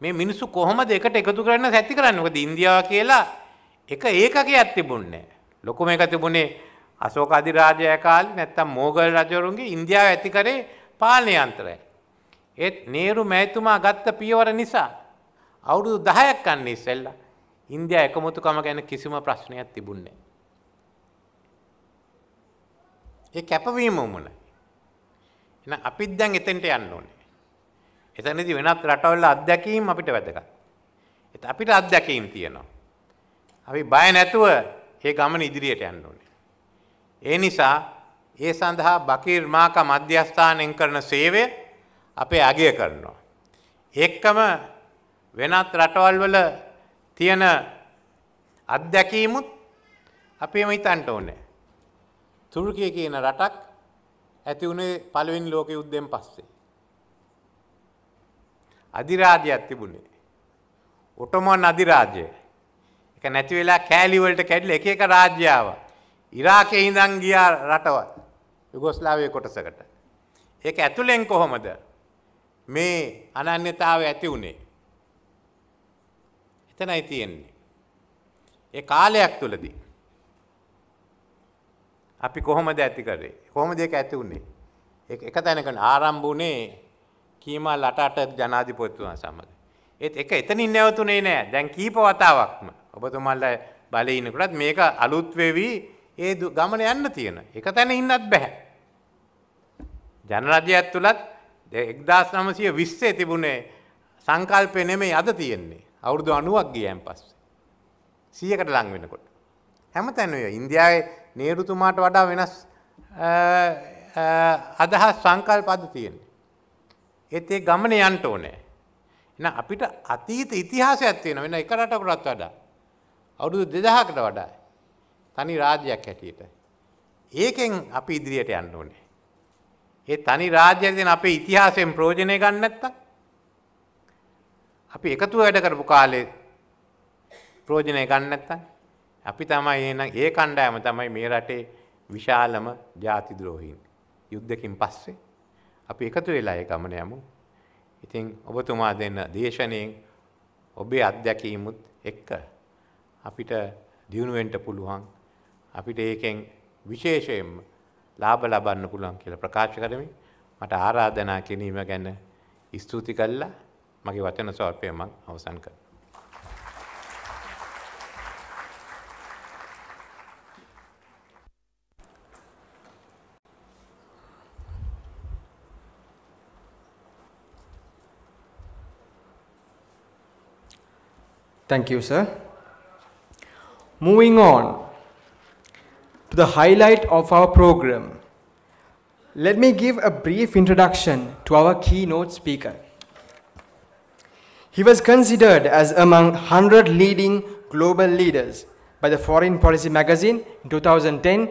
මේ මිනිස්සු කොහොමද එකට එකතු කරන්න සැති කරන්නේ? මොකද ඉන්දියාව කියලා එක ඒකකයක් තිබුණේ නැහැ. ලොකුම එක තිබුණේ අශෝක අධිරාජයා කාලේ නැත්තම් මොගල් රජවරුන්ගේ ඉන්දියාව ඇති කරේ පාලන යන්ත්‍රය. ඒත් නේරු මෑතුමා ගත්ත පියවර නිසා අවුරුදු 10ක් යන්නේ ඉස්සෙල්ලා ඉන්දියා එකමුතුකම ගැන කිසිම ප්‍රශ්නයක් තිබුණේ නැහැ. ඒ කැපවීම මොනයි? එහෙනම් අපිත් දැන් එතෙන්ට යන්න ඕනේ. එතනදී වෙනත් රටවල අත්දැකීම් අපිට වැදගත්. ඒත් අපිට අත්දැකීම් තියෙනවා. අපි බය නැතුව ඒ ගමන ඉදිරියට යන්න ඕනේ. ඒ නිසා ඒ සඳහා බකීර් මාකා මධ්‍යස්ථානයෙන් කරන සේවය අපේ අගය කරනවා. ඒකම වෙනත් රටවල් වල තියෙන අත්දැකීමුත් අපිම හිතන්න ඕනේ. තුර්කිය කියන රටක් ඇති වුණේ පළවෙනි ලෝක යුද්ධයෙන් පස්සේ. අධිරාජ්‍යයක් තිබුණේ. ඔටෝමන් අධිරාජ්‍යය. ඒක නැති වෙලා කෑලි වලට කැඩිලා එක එක රාජ්‍ය ආවා. ඉරාකේ ඉඳන් ගියා රටවල්. යුගොස්ලාවිය කොටසකට. ඒක ඇතුලෙන් කොහොමද මේ අනන්‍යතාවය ඇති වුණේ? එතනයි තියෙන්නේ. ඒ කාලයක් තුලදී අපි කොහොමද ඇති කරේ? කොහොමද ඒක ඇති වුණේ? ඒක එක තැනක ආරම්භ වුණේ කීමල් 8 ජනාධිපතිතුමා සමග. ඒත් එක එතනින් නැවතුනේ නෑ. දැන් කීප වතාවක්ම ඔබතුමාලා බලේ ඉන්නකොටත් මේක අලුත් වෙවි ඒ ගමන යන්න තියෙන. එක තැන ඉන්නත් බෑ. ජනරජයත් තුලත් 1920 තිබුණේ සංකල්පය නෙමෙයි අද තියෙන්නේ. අවුරුදු 90ක් ගියන් පස්සේ 100කට ලං වෙනකොට හැමතැනම ඉන්දියාවේ නේරුතුමාට වඩා වෙනස් අදහස් සංකල්ප අද තියෙන්නේ. ඒත් ඒ ගමන යන්න ඕනේ. එහෙනම් අපිට අතීත ඉතිහාසයක් තියෙනවා වෙන එක රටකටත් වඩා. අවුරුදු 2000කට වඩා තනි රාජ්‍යයක් හැටියට. ඒකෙන් අපි ඉදිරියට යන්න ඕනේ. ඒ තනි රාජ්‍යයෙන් දෙන අපේ ඉතිහාසයෙන් ප්‍රයෝජනය ගන්න නැත්තම් අපි එකතු වැඩ කරපු කාලේ ප්‍රයෝජනය ගන්න නැත්තම් අපි තමයි එහෙනම් ඒ කණ්ඩායම තමයි මේ රටේ විශාලම ජාති ද්‍රෝහීන්. යුද්ධකින් පස්සේ අපි එකතු වෙලා ඒ ගමන යමු. ඉතින් ඔබතුමා දෙන්න දේශනෙන් ඔබේ අත්දැකීමුත් එක්ක අපිට දියුණු වෙන්න පුළුවන්. අපිට ඒකෙන් විශේෂයෙන්ම ලාභ ලබන්න පුළුවන් කියලා ප්‍රකාශ කරමින් මට ආරාධනා කිරීම ගැන ස්තුති කළා. මගේ වචන ස්වල්පය මම අවසන් කරනවා. Thank you, sir. Moving on to the highlight of our program, let me give a brief introduction to our keynote speaker. He was considered as among 100 leading global leaders by the Foreign Policy magazine in 2010,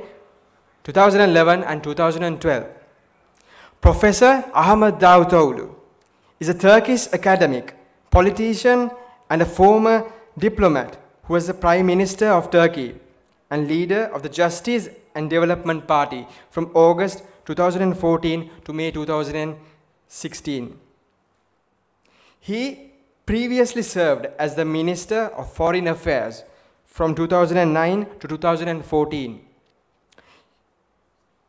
2011 and 2012. Professor Ahmed Davutoğlu is a Turkish academic, politician and a former diplomat who was the Prime Minister of Turkey and leader of the Justice and Development Party from August 2014 to May 2016. He previously served as the Minister of Foreign Affairs from 2009 to 2014.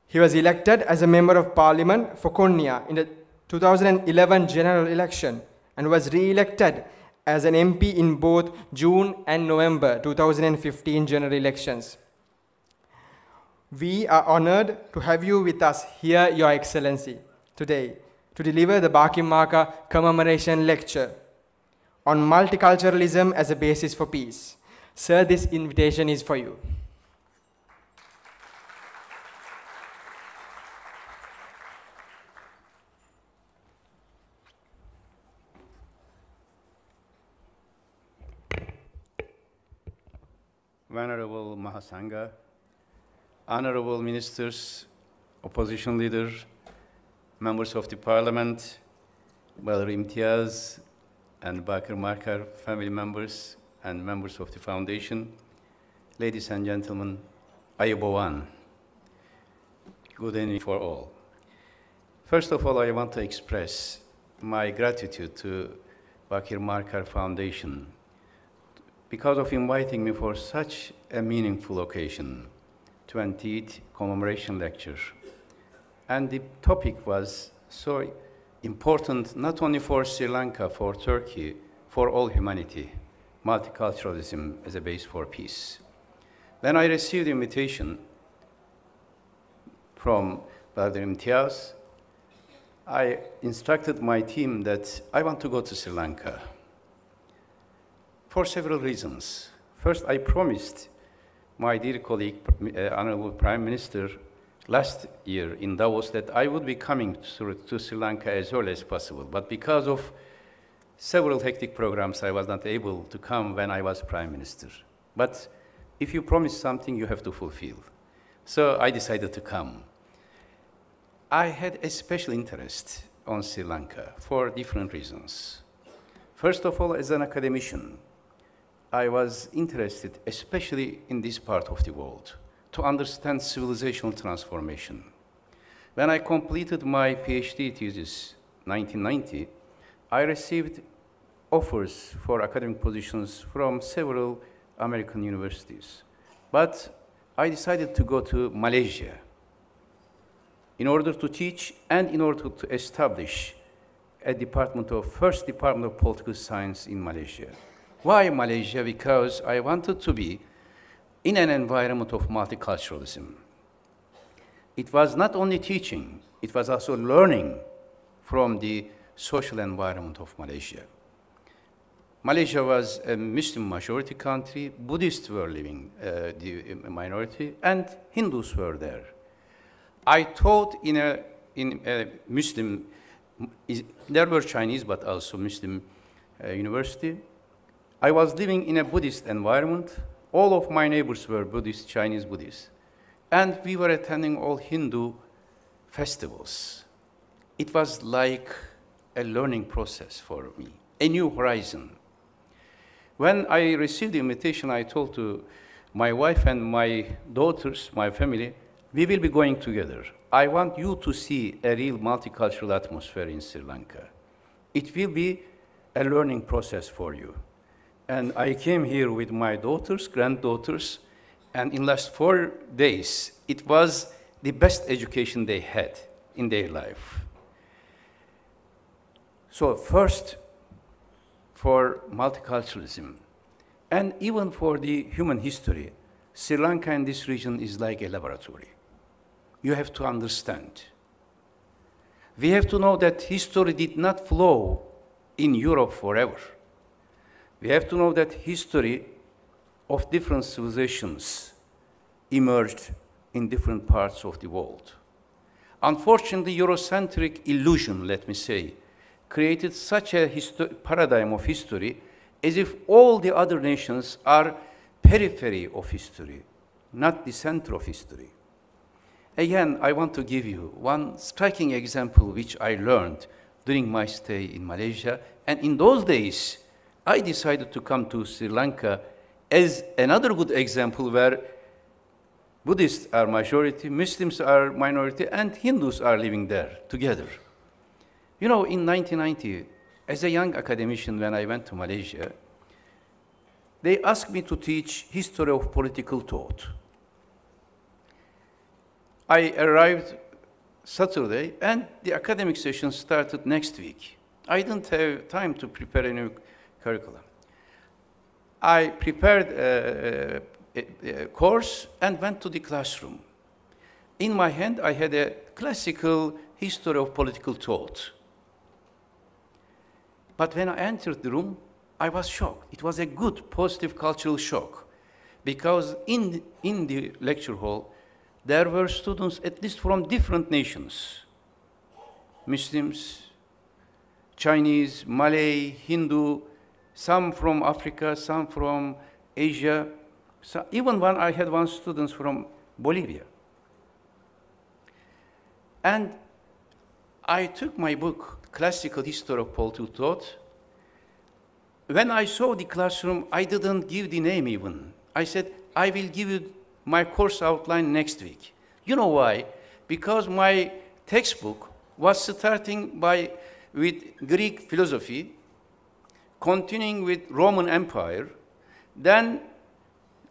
He was elected as a Member of Parliament for Konya in the 2011 general election and was re-elected as an MP in both June and November 2015 general elections. We are honored to have you with us here, Your Excellency, today to deliver the Bakir Markar Commemoration Lecture on multiculturalism as a basis for peace. Sir, this invitation is for you. Venerable Mahasangha, honorable ministers, opposition leaders, members of the parliament, Badr Imtiaz and Bakir Markar family members and members of the foundation, ladies and gentlemen, Ayubowan. Good evening for all. First of all, I want to express my gratitude to Bakir Markar Foundation because of inviting me for such a meaningful occasion, 20th commemoration lecture. And the topic was so important, not only for Sri Lanka, for Turkey, for all humanity, multiculturalism as a base for peace. When I received the invitation from Badr Imtiaz, I instructed my team that I want to go to Sri Lanka for several reasons. First, I promised my dear colleague, Honorable Prime Minister, last year in Davos that I would be coming to Sri Lanka as early as possible. But because of several hectic programs, I was not able to come when I was Prime Minister. But if you promise something, you have to fulfill. So I decided to come. I had a special interest on Sri Lanka for different reasons. First of all, as an academician, I was interested, especially in this part of the world, to understand civilizational transformation. When I completed my PhD thesis, 1990, I received offers for academic positions from several American universities. But I decided to go to Malaysia in order to teach and in order to establish a first department of political science in Malaysia. Why Malaysia? Because I wanted to be in an environment of multiculturalism. It was not only teaching, it was also learning from the social environment of Malaysia. Malaysia was a Muslim majority country, Buddhists were living the minority, and Hindus were there. I taught in a Muslim, there were Chinese but also Muslim university. I was living in a Buddhist environment. All of my neighbors were Buddhist, Chinese Buddhists. And we were attending all Hindu festivals. It was like a learning process for me, a new horizon. When I received the invitation, I told to my wife and my daughters, my family, we will be going together. I want you to see a real multicultural atmosphere in Sri Lanka. It will be a learning process for you. And I came here with my daughters, granddaughters, and in the last 4 days, it was the best education they had in their life. So first, for multiculturalism, and even for the human history, Sri Lanka and this region is like a laboratory. You have to understand. We have to know that history did not flow in Europe forever. We have to know that history of different civilizations emerged in different parts of the world. Unfortunately, Eurocentric illusion, let me say, created such a paradigm of history as if all the other nations are periphery of history, not the center of history. Again, I want to give you one striking example which I learned during my stay in Malaysia. And in those days, I decided to come to Sri Lanka as another good example where Buddhists are majority, Muslims are minority, and Hindus are living there together. You know, in 1990, as a young academician, when I went to Malaysia, they asked me to teach history of political thought. I arrived Saturday, and the academic session started next week. I didn't have time to prepare any curriculum. I prepared a course and went to the classroom. In my hand, I had a classical history of political thought. But when I entered the room, I was shocked. It was a good, positive cultural shock. Because in the lecture hall, there were students at least from different nations. Muslims, Chinese, Malay, Hindu, some from Africa, some from Asia. So even I had one student from Bolivia. And I took my book, Classical History of Political Thought. When I saw the classroom, I didn't give the name even. I said, I will give you my course outline next week. You know why? Because my textbook was starting with Greek philosophy, continuing with Roman Empire, then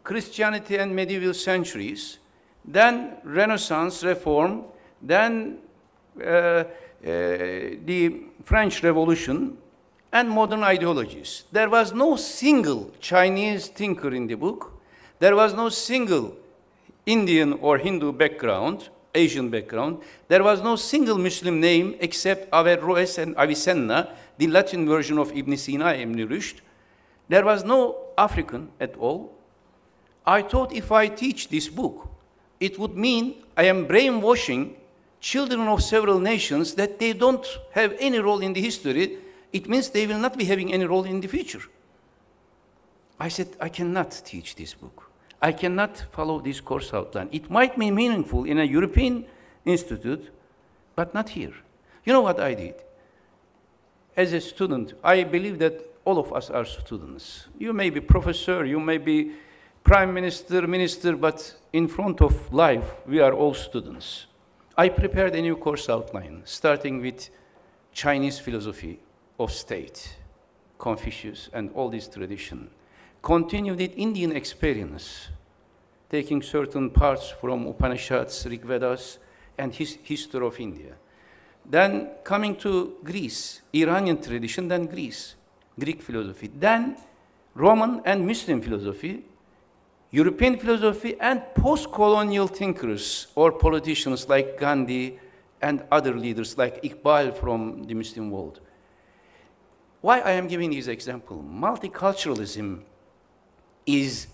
Christianity and medieval centuries, then Renaissance, Reform, then the French Revolution, and modern ideologies. There was no single Chinese thinker in the book. There was no single Indian or Hindu background, Asian background. There was no single Muslim name except Averroes and Avicenna, the Latin version of Ibn Sina, Ibn Rushd. There was no African at all. I thought if I teach this book, it would mean I am brainwashing children of several nations that they don't have any role in the history. It means they will not be having any role in the future. I said, I cannot teach this book. I cannot follow this course outline. It might be meaningful in a European institute, but not here. You know what I did? As a student, I believe that all of us are students. You may be professor, you may be prime minister, but in front of life, we are all students. I prepared a new course outline, starting with Chinese philosophy of state, Confucius, and all this tradition. Continued with Indian experience, taking certain parts from Upanishads, Rig Vedas, and history of India. Then coming to Greece, Iranian tradition, then Greece, Greek philosophy, then Roman and Muslim philosophy, European philosophy, and post-colonial thinkers or politicians like Gandhi and other leaders like Iqbal from the Muslim world. Why I am giving this example? Multiculturalism is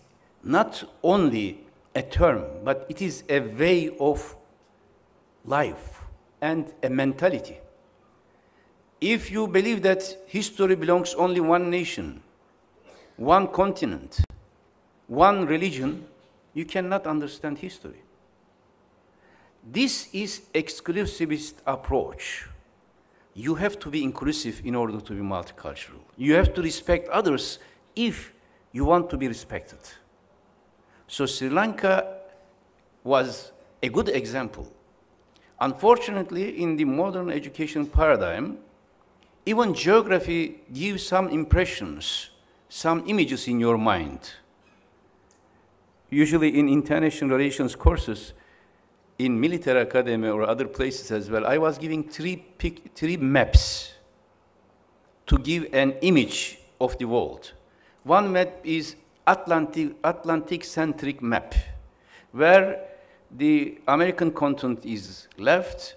not only a term, but it is a way of life and a mentality. If you believe that history belongs only one nation, one continent, one religion, you cannot understand history. This is exclusivist approach. You have to be inclusive in order to be multicultural. You have to respect others if you want to be respected. So Sri Lanka was a good example. Unfortunately, in the modern education paradigm, even geography gives some impressions, some images in your mind. Usually in international relations courses, in military academy or other places as well, I was giving three maps to give an image of the world. One map is Atlantic-centric map, where the American continent is left,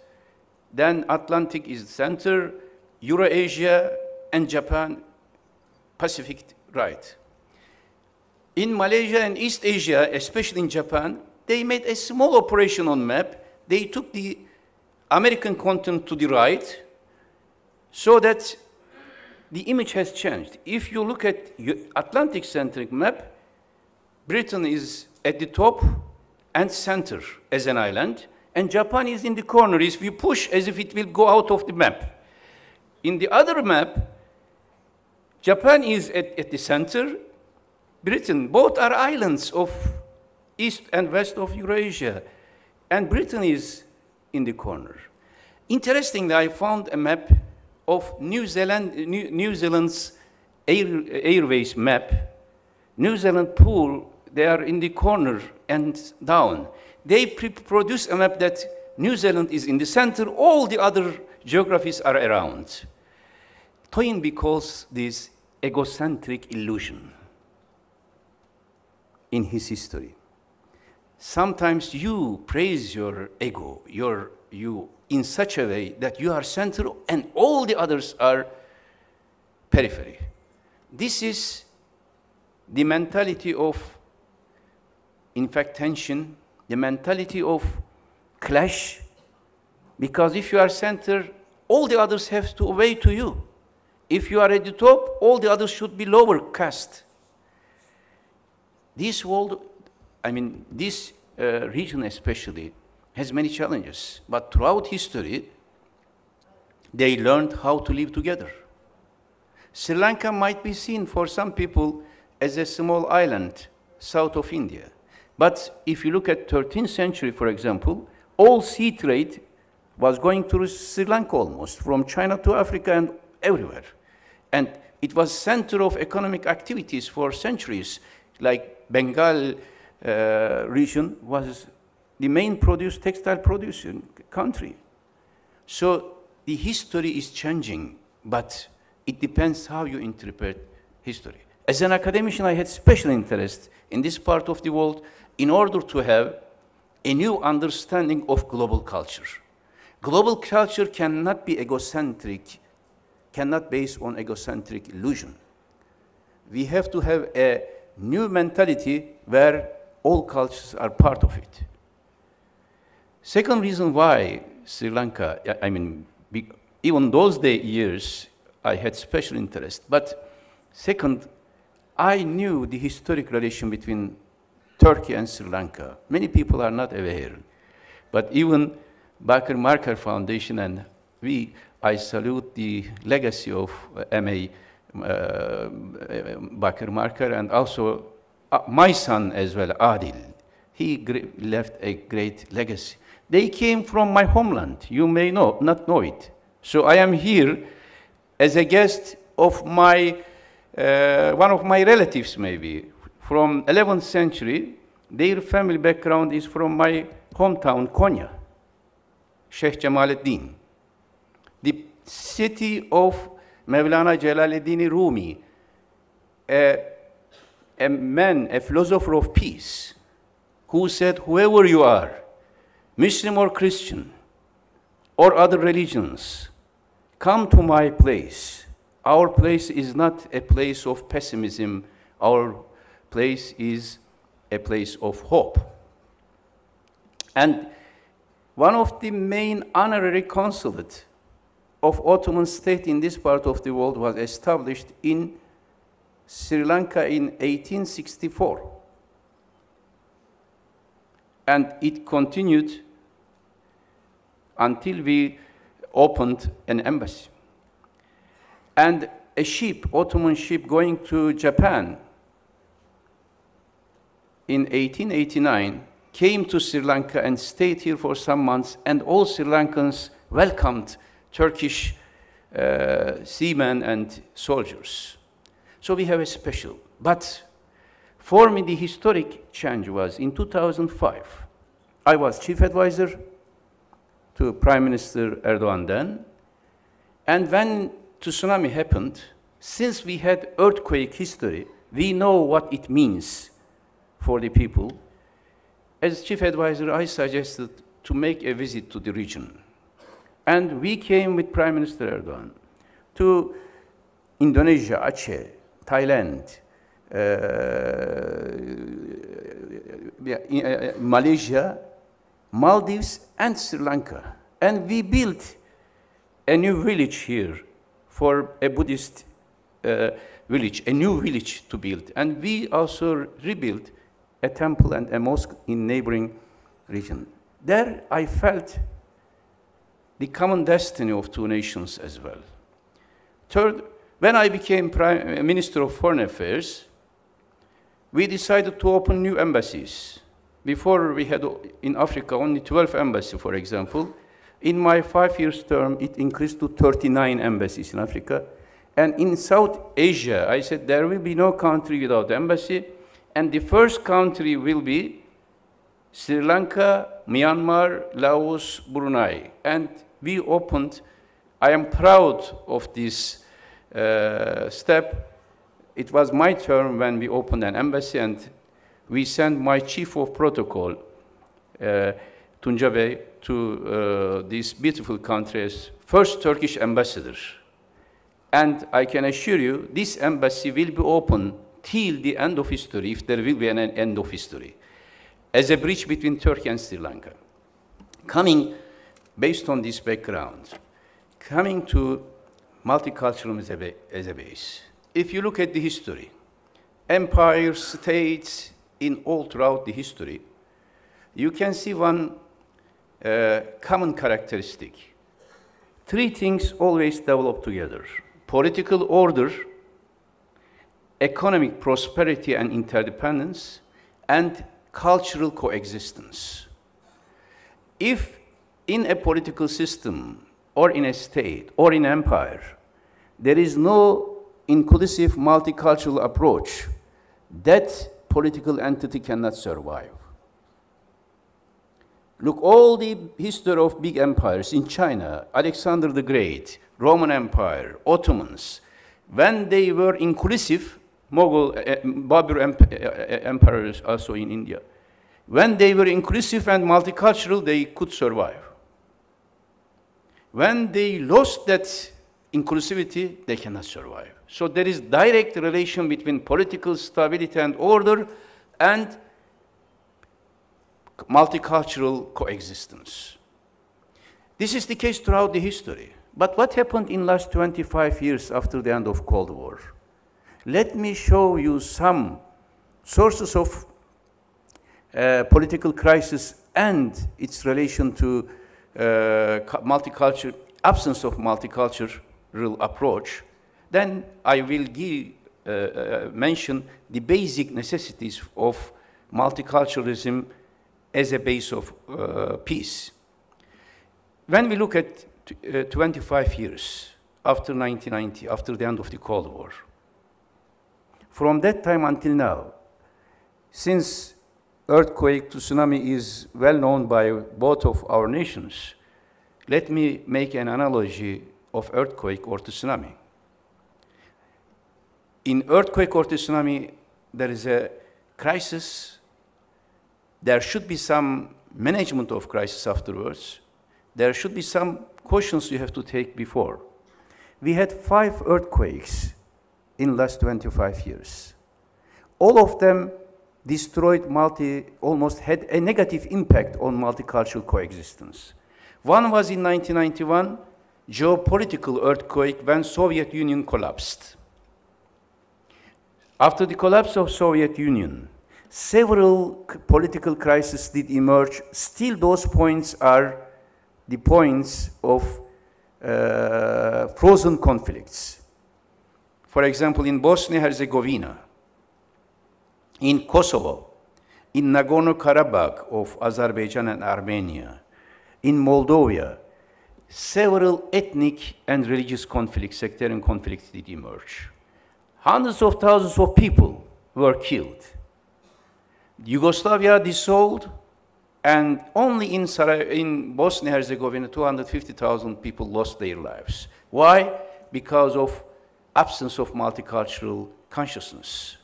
then Atlantic is center, Eurasia and Japan, Pacific right. In Malaysia and East Asia, especially in Japan, they made a small operation on map. They took the American continent to the right so that the image has changed. If you look at Atlantic-centric map, Britain is at the top and center as an island, and Japan is in the corner. If we push as if it will go out of the map. In the other map, Japan is at the center, Britain, both are islands of east and west of Eurasia, and Britain is in the corner. Interestingly, I found a map of New Zealand's airways map. New Zealand pool, they are in the corner and down. They produce a map that New Zealand is in the center, all the other geographies are around. Toynbee calls this egocentric illusion in his history. Sometimes you praise your ego, you in such a way that you are central and all the others are periphery. This is the mentality of, in fact, tension, the mentality of clash, because if you are center, all the others have to obey to you. If you are at the top, all the others should be lower caste. This world, this region especially, has many challenges. But throughout history, they learned how to live together. Sri Lanka might be seen for some people as a small island south of India. But if you look at 13th century, for example, all sea trade was going through Sri Lanka almost, from China to Africa and everywhere. And it was center of economic activities for centuries, like Bengal region was the main textile producing country. So the history is changing, but it depends how you interpret history. As an academician, I had special interest in this part of the world in order to have a new understanding of global culture. Global culture cannot be egocentric, cannot base on egocentric illusion. We have to have a new mentality where all cultures are part of it. Second reason why Sri Lanka, even those years, I had special interest. But second, I knew the historic relation between Turkey and Sri Lanka. Many people are not aware. But even Bakir Markar Foundation and I salute the legacy of MA Bakir Markar, and also my son as well, Adil. He left a great legacy. They came from my homeland. You may not know it. So I am here as a guest of my, one of my relatives maybe, from 11th century. Their family background is from my hometown, Konya, Sheikh Jamaluddin. The city of Mevlana Jalaluddin Rumi, a man, a philosopher of peace, who said, whoever you are, Muslim or Christian, or other religions, come to my place. Our place is not a place of pessimism. Our place is a place of hope. And one of the main honorary consulate of Ottoman state in this part of the world was established in Sri Lanka in 1864. And it continued until we opened an embassy. And a ship, Ottoman ship, going to Japan in 1889 came to Sri Lanka and stayed here for some months, and all Sri Lankans welcomed Turkish seamen and soldiers. So we have a special. But for me, the historic change was in 2005. I was chief advisor to Prime Minister Erdogan then. And when tsunami happened, since we had earthquake history, we know what it means for the people. As chief advisor, I suggested to make a visit to the region. And we came with Prime Minister Erdogan to Indonesia, Aceh, Thailand, Malaysia, Maldives, and Sri Lanka. And we built a new village here for a Buddhist village, a new village to build. And we also rebuilt a temple and a mosque in neighboring region. There I felt the common destiny of two nations as well. Third, when I became Prime Minister of Foreign Affairs, we decided to open new embassies. Before we had in Africa only 12 embassies, for example. In my 5 years term, it increased to 39 embassies in Africa. And in South Asia, I said there will be no country without embassy. And the first country will be Sri Lanka, Myanmar, Laos, Brunei. And we opened, I am proud of this step. It was my term when we opened an embassy, and we sent my chief of protocol, Tunca Bey, to this beautiful country as first Turkish ambassador. And I can assure you, this embassy will be open till the end of history, if there will be an end of history, as a bridge between Turkey and Sri Lanka. Coming, based on this background, coming to multiculturalism as a base. If you look at the history, empires, states, in all throughout the history, you can see one common characteristic. Three things always develop together: political order, economic prosperity and interdependence, and cultural coexistence. If in a political system, or in a state, or in an empire, there is no inclusive multicultural approach, that political entity cannot survive. Look, all the history of big empires in China, Alexander the Great, Roman Empire, Ottomans, when they were inclusive, Mughal, Babur emperors also in India, when they were inclusive and multicultural, they could survive. When they lost that inclusivity, they cannot survive. So there is direct relation between political stability and order and multicultural coexistence. This is the case throughout the history. But what happened in the last 25 years after the end of Cold War? Let me show you some sources of political crisis and its relation to absence of multicultural approach. then I will mention the basic necessities of multiculturalism as a base of peace. When we look at 25 years after 1990, after the end of the Cold War, from that time until now, since earthquake to tsunami is well known by both of our nations, let me make an analogy of earthquake or tsunami. In earthquake or tsunami, there is a crisis. There should be some management of crisis afterwards. There should be some cautions you have to take before. We had 5 earthquakes in the last 25 years. All of them destroyed almost had a negative impact on multicultural coexistence. One was in 1991, geopolitical earthquake when Soviet Union collapsed. After the collapse of Soviet Union, several political crises did emerge. Still those points are the points of frozen conflicts. For example, in Bosnia-Herzegovina, in Kosovo, in Nagorno-Karabakh of Azerbaijan and Armenia, in Moldova, several ethnic and religious conflicts, sectarian conflicts did emerge. Hundreds of thousands of people were killed. Yugoslavia dissolved, and only in Bosnia-Herzegovina, 250,000 people lost their lives. Why? Because of absence of multicultural consciousness.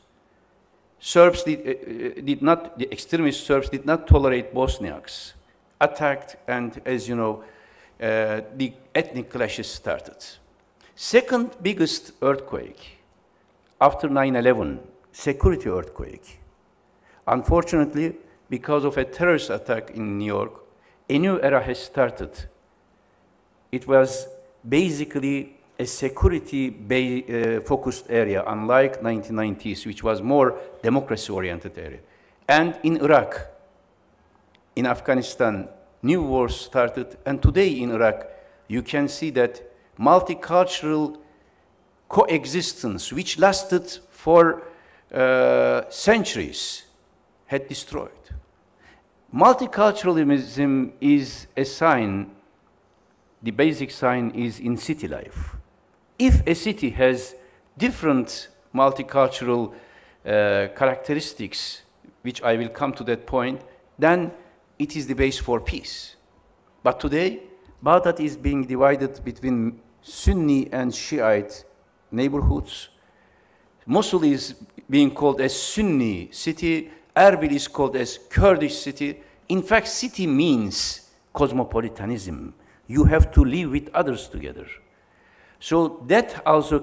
The extremist Serbs did not tolerate Bosniaks, attacked, and as you know, the ethnic clashes started. Second biggest earthquake after 9/11, security earthquake. Unfortunately, because of a terrorist attack in New York, a new era has started. It was basically a security-focused area, unlike 1990s, which was more democracy-oriented area. And in Iraq, in Afghanistan, new wars started, and today in Iraq, you can see that multicultural coexistence, which lasted for centuries, had destroyed. Multiculturalism is a sign, the basic sign is in city life. If a city has different multicultural characteristics, which I will come to that point, then it is the base for peace. But today, Baghdad is being divided between Sunni and Shiite neighborhoods. Mosul is being called a Sunni city. Erbil is called as Kurdish city. In fact, city means cosmopolitanism. You have to live with others together. So that also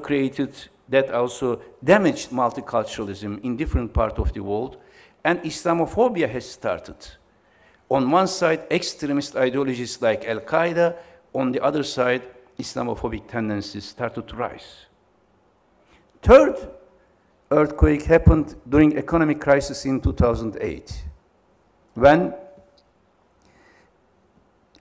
damaged multiculturalism in different parts of the world, and Islamophobia has started. On one side, extremist ideologies like Al-Qaeda, on the other side, Islamophobic tendencies started to rise. Third earthquake happened during economic crisis in 2008, when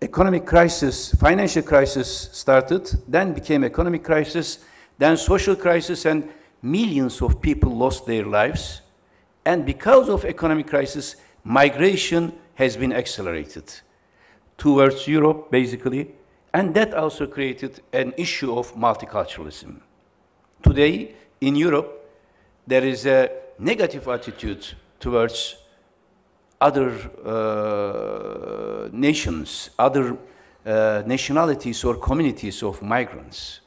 economic crisis, financial crisis started, then became economic crisis, then social crisis, and millions of people lost their lives. And because of economic crisis, migration has been accelerated towards Europe, basically, and that also created an issue of multiculturalism. Today, in Europe, there is a negative attitude towards other nations, other nationalities or communities of migrants.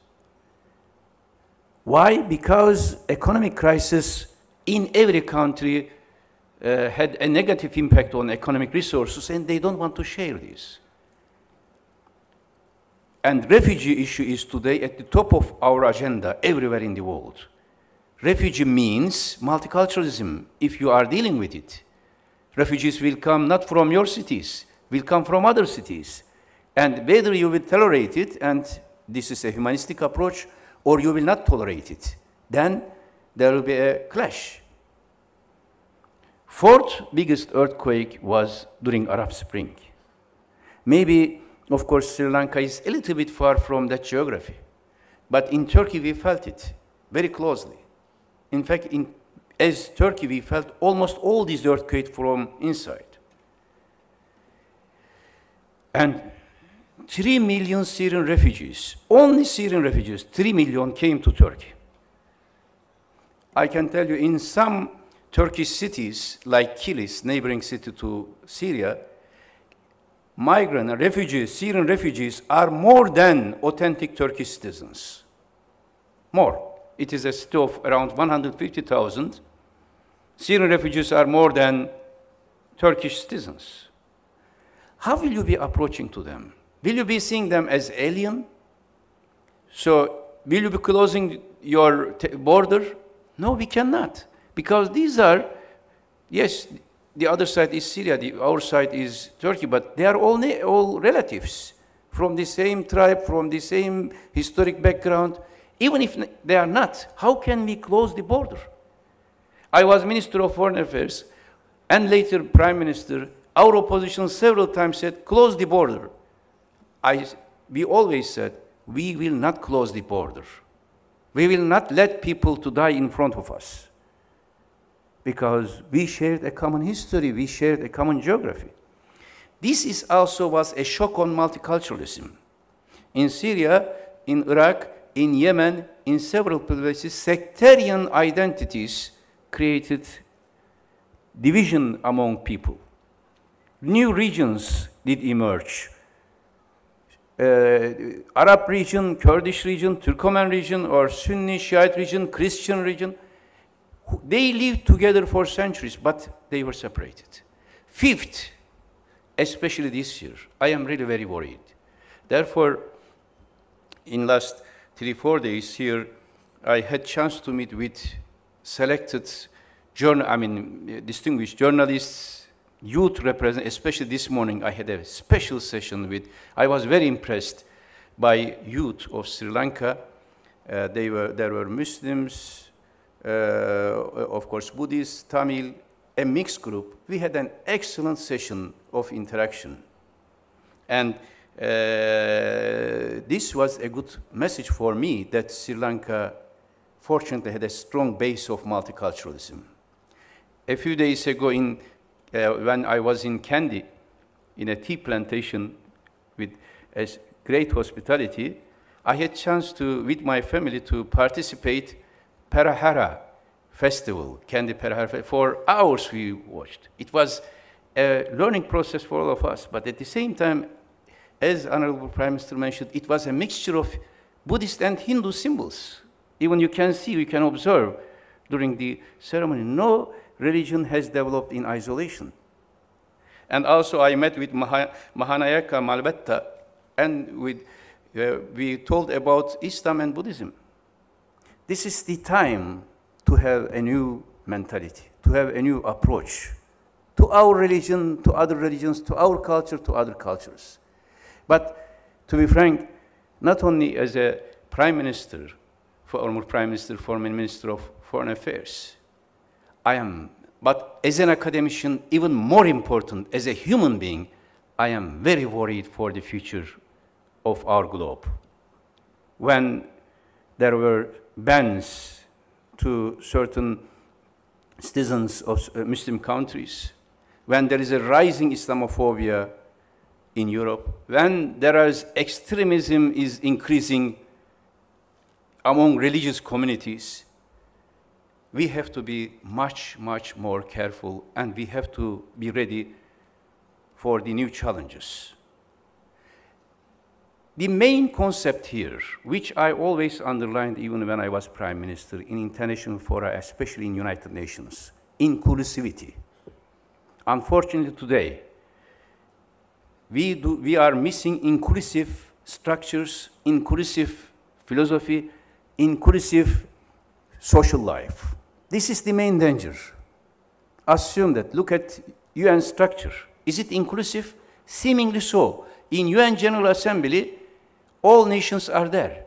Why? Because economic crisis in every country had a negative impact on economic resources, and they don't want to share this. And refugee issue is today at the top of our agenda everywhere in the world. Refugee means multiculturalism, if you are dealing with it. Refugees will come not from your cities, will come from other cities. And whether you will tolerate it, and this is a humanistic approach, or you will not tolerate it, then there will be a clash. Fourth biggest earthquake was during Arab Spring. Maybe, of course, Sri Lanka is a little bit far from that geography. But in Turkey, we felt it. very closely. In fact, as Turkey, we felt almost all these earthquakes from inside. And 3 million Syrian refugees, only Syrian refugees, 3 million came to Turkey. I can tell you in some Turkish cities, like Kilis, neighboring city to Syria, migrant and refugees, Syrian refugees, are more than authentic Turkish citizens. More. It is a city of around 150,000. Syrian refugees are more than Turkish citizens. How will you be approaching to them? Will you be seeing them as alien? So will you be closing your border? No, we cannot. Because these are, yes, the other side is Syria, our side is Turkey, but they are all relatives from the same tribe, from the same historic background. Even if they are not, how can we close the border? I was Minister of Foreign Affairs and later Prime Minister. Our opposition several times said, close the border. We always said, we will not close the border. We will not let people to die in front of us. Because we shared a common history, we shared a common geography. This also was a shock on multiculturalism. In Syria, in Iraq, in Yemen, in several places, sectarian identities created division among people. New regions did emerge. Arab region, Kurdish region, Turkoman region, or Sunni Shiite region, Christian region. They lived together for centuries, but they were separated. Fifth, especially this year, I am really very worried. Therefore, in last 3-4 days here, I had chance to meet with selected distinguished journalists, youth representatives, especially this morning I had a special session with, I was very impressed by youth of Sri Lanka. There were Muslims, of course Buddhists, Tamil, a mixed group. We had an excellent session of interaction. And this was a good message for me that Sri Lanka fortunately had a strong base of multiculturalism. A few days ago, when I was in Kandy, in a tea plantation with a great hospitality, I had a chance to, with my family, to participate Perahara festival, Kandy Perahara. For hours we watched. It was a learning process for all of us, but at the same time, as Honorable Prime Minister mentioned, it was a mixture of Buddhist and Hindu symbols. Even you can see, you can observe during the ceremony, no religion has developed in isolation. And also I met with Mahanayaka Malbetta, and we told about Islam and Buddhism. This is the time to have a new mentality, to have a new approach to our religion, to other religions, to our culture, to other cultures. But to be frank, not only as a Prime Minister, former Prime Minister, former Minister of Foreign Affairs, but as an academician, even more important, as a human being, I am very worried for the future of our globe. When there were bans to certain citizens of Muslim countries, when there is a rising Islamophobia in Europe, when there is extremism is increasing among religious communities, we have to be much, much more careful, and we have to be ready for the new challenges. The main concept here, which I always underlined even when I was Prime Minister in international fora, especially in United Nations, inclusivity. Unfortunately today, we are missing inclusive structures, inclusive philosophy, inclusive social life. This is the main danger. Assume that, look at UN structure. Is it inclusive? Seemingly so. In UN General Assembly, all nations are there.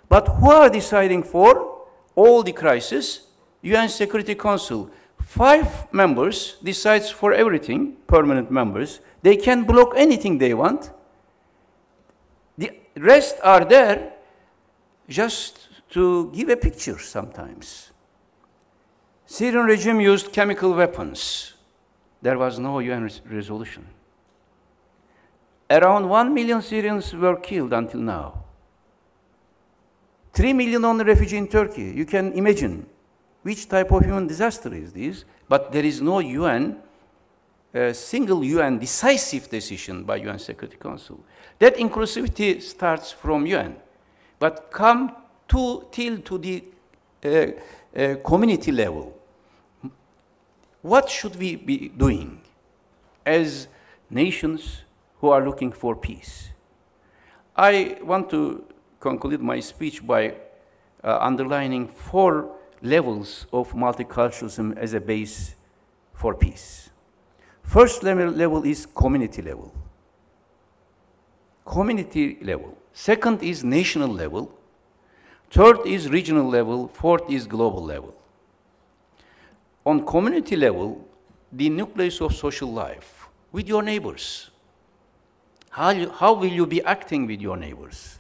But who are deciding for all the crises? UN Security Council. 5 members decides for everything, permanent members. They can block anything they want. The rest are there just to give a picture sometimes. Syrian regime used chemical weapons. There was no UN resolution. Around 1 million Syrians were killed until now. 3 million only refugees in Turkey. You can imagine which type of human disaster is this, but there is no UN, single UN decisive decision by UN Security Council. That inclusivity starts from UN, but come till to the community level. What should we be doing as nations who are looking for peace? I want to conclude my speech by underlining 4 levels of multiculturalism as a base for peace. First level is community level. Community level. Second is national level. Third is regional level. Fourth is global level. On community level, the nucleus of social life, with your neighbors. How will you be acting with your neighbors?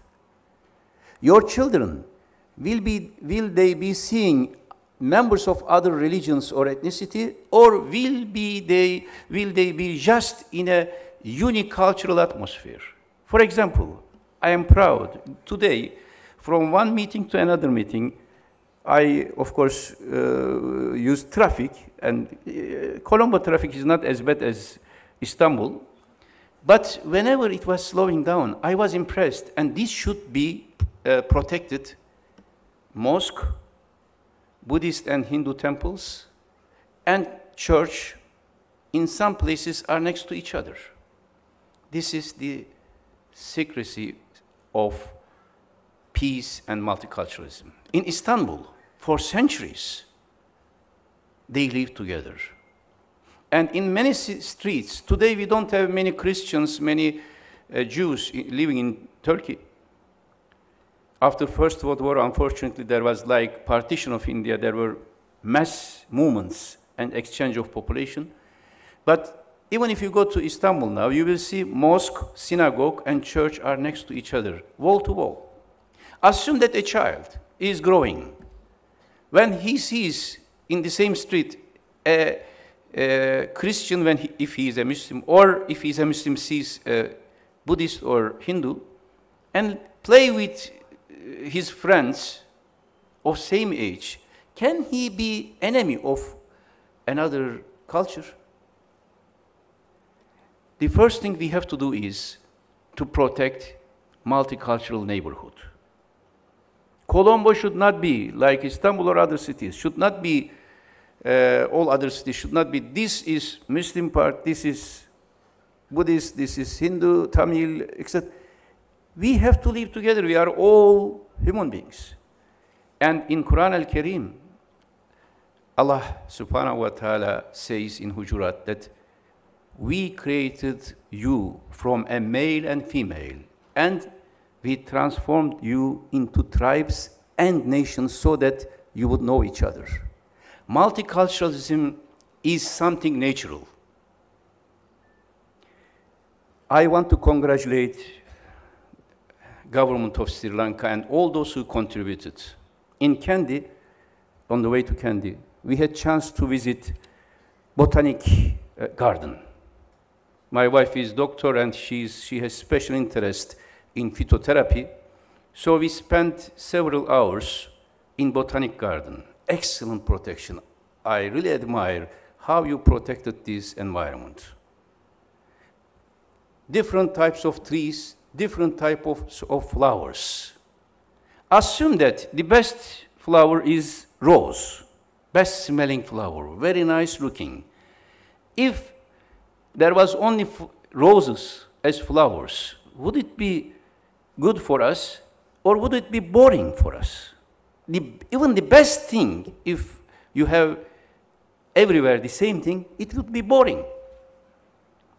Your children, will they be seeing members of other religions or ethnicity, or will they be just in a unicultural atmosphere? For example, I am proud today, from one meeting to another meeting, I, of course, use traffic, and Colombo traffic is not as bad as Istanbul, but whenever it was slowing down, I was impressed, and this should be protected. Mosque, Buddhist and Hindu temples, and church in some places are next to each other. This is the secrecy of peace and multiculturalism. In Istanbul, for centuries, they lived together. And in many streets, today we don't have many Christians, many Jews living in Turkey. After First World War, unfortunately, there was like partition of India. There were mass movements and exchange of population. But even if you go to Istanbul now, you will see mosque, synagogue, and church are next to each other, wall to wall. Assume that a child is growing. When he sees in the same street a Christian, if he is a Muslim, or if he is a Muslim, sees a Buddhist or Hindu, and play with his friends of same age, can he be enemy of another culture? The first thing we have to do is to protect multicultural neighborhood. Colombo should not be like Istanbul or other cities, should not be all other cities, should not be this is Muslim part, this is Buddhist, this is Hindu, Tamil, etc. We have to live together. We are all human beings. And in Quran al-Karim, Allah subhanahu wa ta'ala says in Hujurat that we created you from a male and female, and we transformed you into tribes and nations so that you would know each other. Multiculturalism is something natural. I want to congratulate government of Sri Lanka and all those who contributed. In Kandy, on the way to Kandy, we had chance to visit botanic garden. My wife is doctor and she has special interest in phytotherapy. So we spent several hours in botanic garden. Excellent protection. I really admire how you protected this environment. Different types of trees, different type of flowers. Assume that the best flower is rose, best smelling flower, very nice looking. If there was only roses as flowers, would it be good for us, or would it be boring for us? Even the best thing, if you have everywhere the same thing, it would be boring.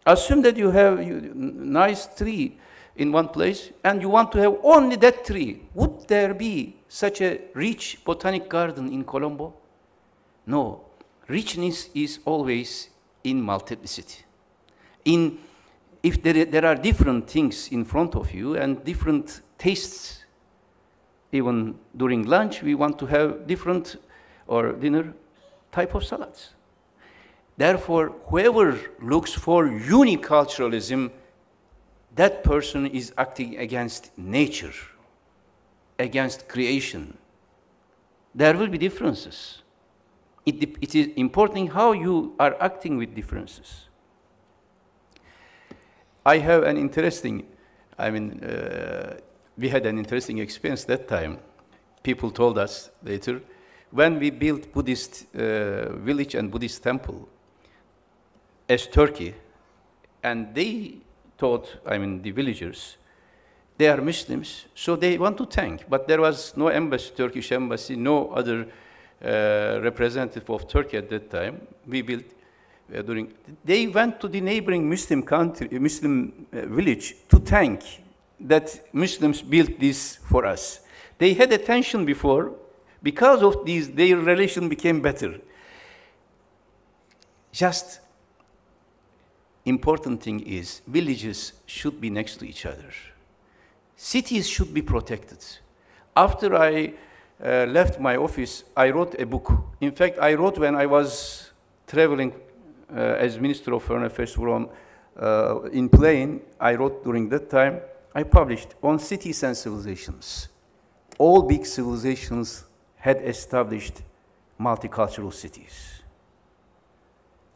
Assume that you have a nice tree in one place, and you want to have only that tree. Would there be such a rich botanic garden in Colombo? No. Richness is always in multiplicity. If there are different things in front of you and different tastes, even during lunch, we want to have different, or dinner, type of salads. Therefore, whoever looks for uniculturalism, that person is acting against nature, against creation. There will be differences. It is important how you are acting with differences. I have an interesting, we had an interesting experience that time. People told us later, when we built Buddhist village and Buddhist temple as Turkey, and they thought, the villagers, they are Muslims, so they want to thank, but there was no embassy, Turkish embassy, no other representative of Turkey at that time. We built they went to the neighboring Muslim country, Muslim village to thank that Muslims built this for us. They had a tension before. Because of these, their relation became better. Just important thing is villages should be next to each other. Cities should be protected. After I left my office, I wrote a book. In fact, I wrote when I was traveling as Minister of Foreign Affairs from in plane. I wrote during that time. I published on cities and civilizations. All big civilizations had established multicultural cities.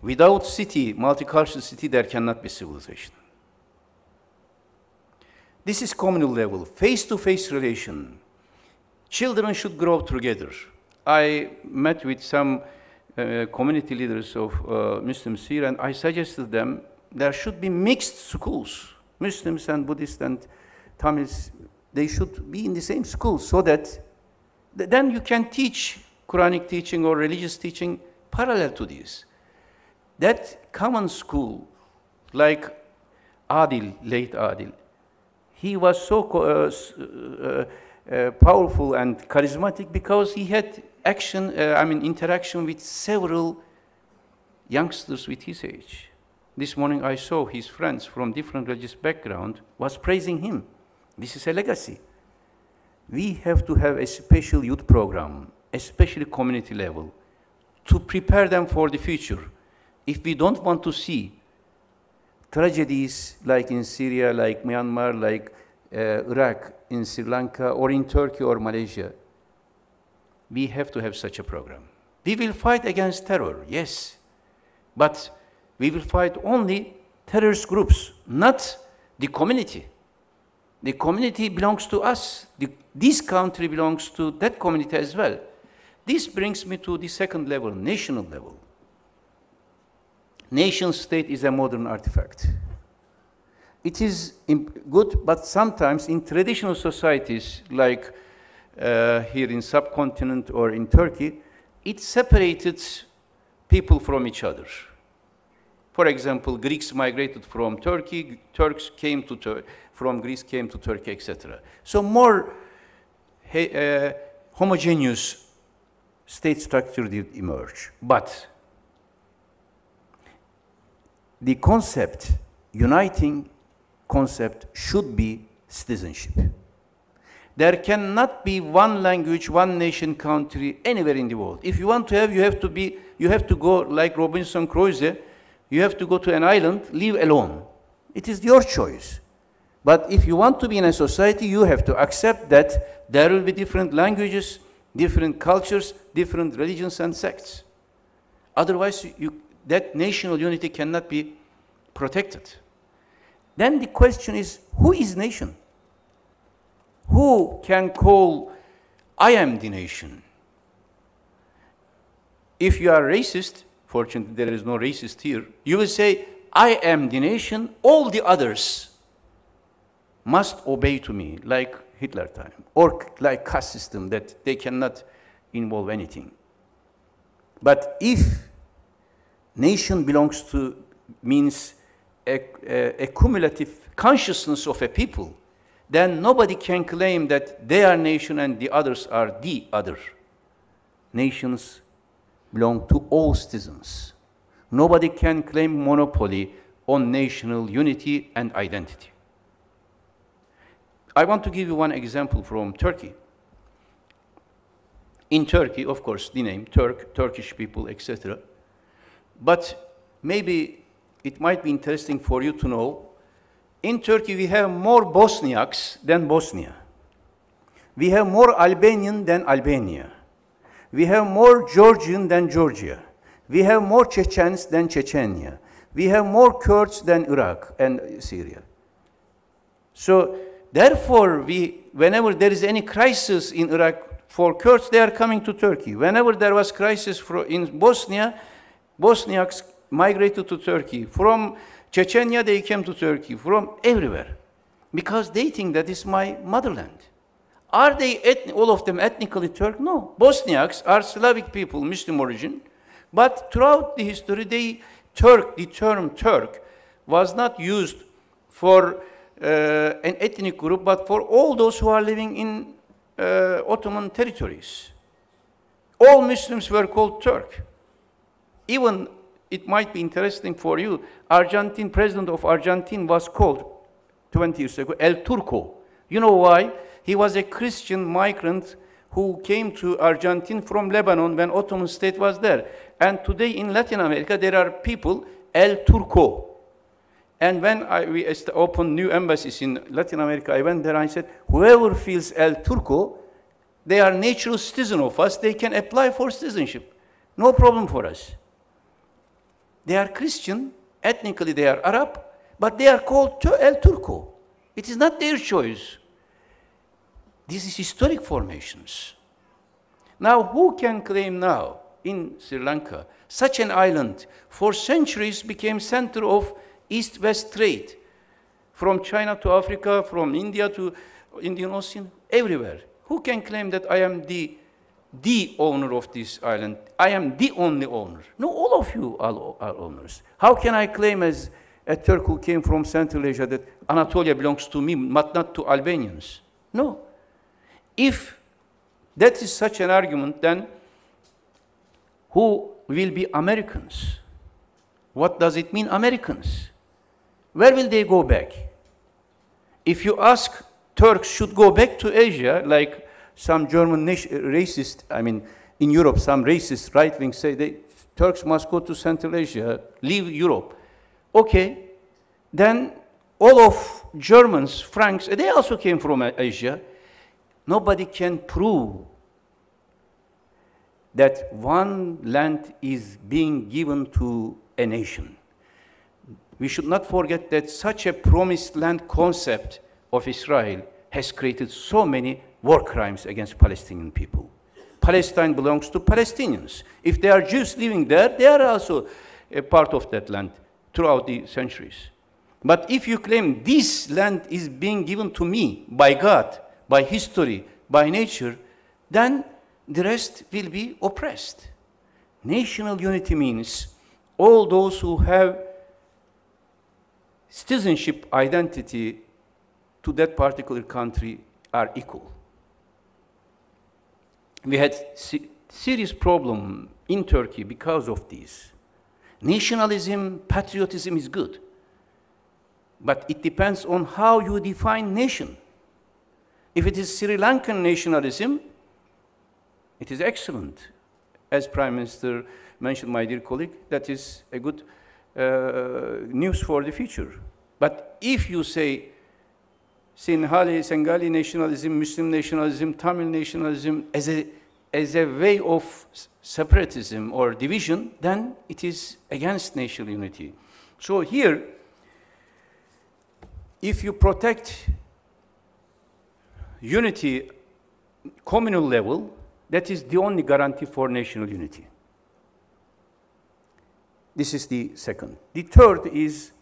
Without multicultural city, there cannot be civilization. This is communal level, face-to-face relation. Children should grow together. I met with some community leaders of Muslims here, and I suggested them there should be mixed schools. Muslims and Buddhists and Tamils, they should be in the same school so that then you can teach Quranic teaching or religious teaching parallel to this. That common school, like Adil, late Adil, he was so powerful and charismatic because he had interaction with several youngsters with his age. This morning I saw his friends from different religious background was praising him. This is a legacy. We have to have a special youth program, especially community level, to prepare them for the future. If we don't want to see tragedies like in Syria, like Myanmar, like Iraq, in Sri Lanka, or in Turkey or Malaysia, we have to have such a program. We will fight against terror, yes, but we will fight only terrorist groups, not the community. The community belongs to us. This country belongs to that community as well. This brings me to the second level, national level. Nation state is a modern artifact. It is good, but sometimes in traditional societies, like here in subcontinent or in Turkey, it separated people from each other. For example, Greeks migrated from Turkey, Turks came to from Greece came to Turkey, etc. So more homogeneous state structure did emerge. But the concept, uniting concept, should be citizenship. There cannot be one language, one nation, country anywhere in the world. If you want to have, you have to go like Robinson Crusoe. You have to go to an island, live alone. It is your choice. But if you want to be in a society, you have to accept that there will be different languages, different cultures, different religions and sects. Otherwise, that national unity cannot be protected. Then the question is, who is nation? Who can call, I am the nation? If you are racist, fortunately there is no racist here, you will say, I am the nation, all the others must obey to me, like Hitler time, or like caste system, that they cannot involve anything. But if nation belongs to, means a cumulative consciousness of a people, then nobody can claim that they are nation and the others are the other. Nations belong to all citizens. Nobody can claim monopoly on national unity and identity. I want to give you one example from Turkey. In Turkey, of course, the name Turkish people, etc. But maybe it might be interesting for you to know, in Turkey we have more Bosniaks than Bosnia. We have more Albanian than Albania. We have more Georgian than Georgia. We have more Chechens than Chechnya. We have more Kurds than Iraq and Syria. So therefore, whenever there is any crisis in Iraq for Kurds, they are coming to Turkey. Whenever there was crisis in Bosnia, Bosniaks migrated to Turkey. From Chechnya, they came to Turkey, from everywhere, because they think that is my motherland. Are they all of them ethnically Turk? No. Bosniaks are Slavic people, Muslim origin, but throughout the history, the term Turk was not used for an ethnic group, but for all those who are living in Ottoman territories. All Muslims were called Turk. Even, it might be interesting for you, President of Argentina was called 20 years ago El Turco. You know why? He was a Christian migrant who came to Argentina from Lebanon when Ottoman state was there. And today in Latin America, there are people, El Turco. And when we opened new embassies in Latin America, I went there and I said, whoever feels El Turco, they are natural citizen of us, they can apply for citizenship. No problem for us. They are Christian, ethnically they are Arab, but they are called El Turco. It is not their choice. This is historic formations. Now, who can claim now in Sri Lanka, such an island for centuries became center of East-West trade, from China to Africa, from India to Indian Ocean, everywhere. Who can claim that I am the owner of this island? I am the only owner. No, all of you are owners. How can I claim as a Turk who came from Central Asia that Anatolia belongs to me, but not to Albanians? No. If that is such an argument, then who will be Americans? What does it mean, Americans? Where will they go back? If you ask Turks should go back to Asia, like some German racist, in Europe, some racist right-wing say Turks must go to Central Asia, leave Europe. Okay, then all of Germans, Franks, they also came from Asia. Nobody can prove that one land is being given to a nation. We should not forget that such a promised land concept of Israel has created so many war crimes against Palestinian people. Palestine belongs to Palestinians. If there are Jews living there, they are also a part of that land throughout the centuries. But if you claim this land is being given to me by God, by history, by nature, then the rest will be oppressed. National unity means all those who have citizenship identity to that particular country are equal. We had serious problem in Turkey because of this. Nationalism, patriotism is good, but it depends on how you define nation. If it is Sri Lankan nationalism, it is excellent. As Prime Minister mentioned, my dear colleague, that is a good news for the future. But if you say Sinhali nationalism, Muslim nationalism, Tamil nationalism as a way of separatism or division, then it is against national unity. So here, if you protect unity, communal level, that is the only guarantee for national unity. This is the second. The third is,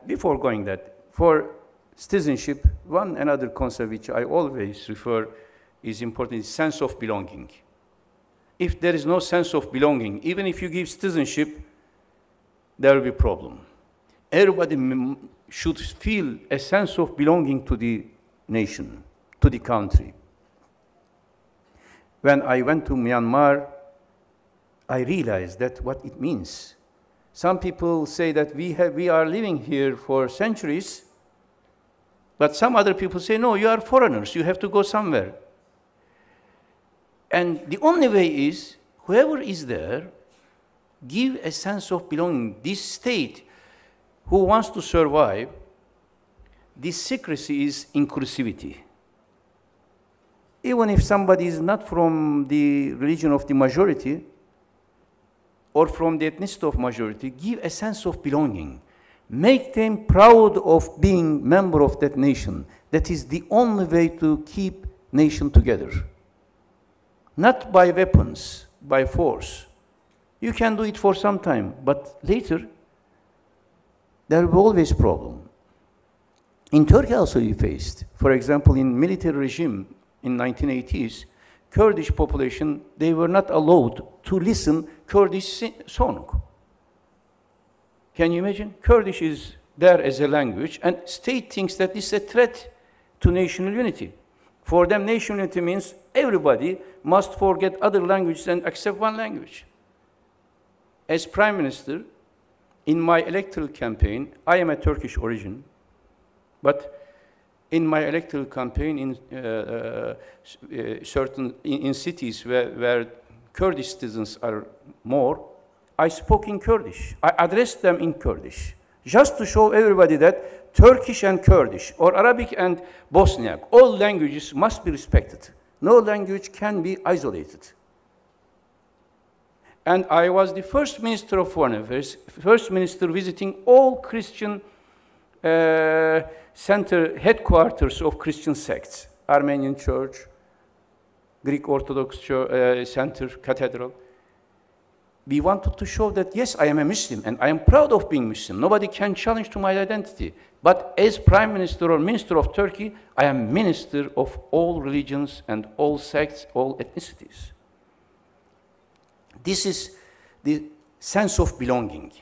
before going that, for citizenship, one another concept which I always refer is important, is sense of belonging. If there is no sense of belonging, even if you give citizenship, there will be a problem. Everybody should feel a sense of belonging to the nation, to the country. When I went to Myanmar, I realized that what it means. Some people say that we are living here for centuries, but some other people say, no, you are foreigners, you have to go somewhere. And the only way is, whoever is there, give a sense of belonging. This state, who wants to survive, this secrecy is inclusivity. Even if somebody is not from the religion of the majority, or from the ethnicity of majority, give a sense of belonging. Make them proud of being member of that nation. That is the only way to keep nation together. Not by weapons, by force. You can do it for some time, but later, there will be always problem. In Turkey also we faced, for example, in military regime in 1980s, Kurdish population, they were not allowed to listen Kurdish song. Can you imagine? Kurdish is there as a language, and state thinks that this is a threat to national unity. For them, national unity means everybody must forget other languages and accept one language. As Prime Minister, in my electoral campaign, I am a Turkish origin, but in my electoral campaign in cities where Kurdish citizens are more, I spoke in Kurdish. I addressed them in Kurdish, just to show everybody that Turkish and Kurdish, or Arabic and Bosniak, all languages must be respected. No language can be isolated. And I was the first Minister of Foreign Affairs, first minister visiting all Christian headquarters of Christian sects, Armenian Church, Greek Orthodox Church, Center, Cathedral. We wanted to show that, yes, I am a Muslim, and I am proud of being Muslim. Nobody can challenge to my identity. But as Prime Minister or Minister of Turkey, I am Minister of all religions and all sects, all ethnicities. This is the sense of belonging.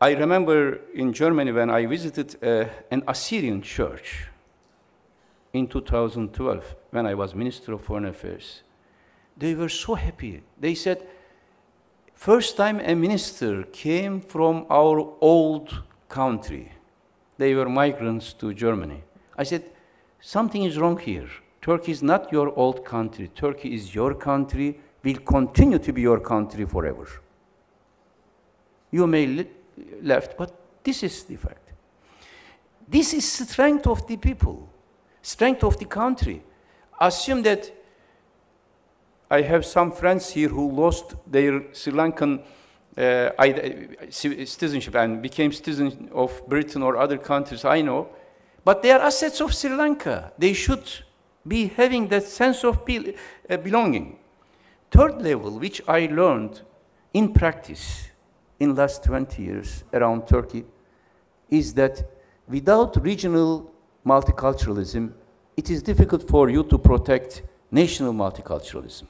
I remember in Germany when I visited an Assyrian church in 2012, when I was Minister of Foreign Affairs. They were so happy. They said, first time a minister came from our old country. They were migrants to Germany. I said, something is wrong here. Turkey is not your old country. Turkey is your country, will continue to be your country forever. You may left, but this is the fact. This is strength of the people, strength of the country. Assume that I have some friends here who lost their Sri Lankan citizenship and became citizens of Britain or other countries, I know, but they are assets of Sri Lanka. They should be having that sense of belonging. Third level, which I learned in practice in last 20 years around Turkey, is that without regional multiculturalism, it is difficult for you to protect national multiculturalism.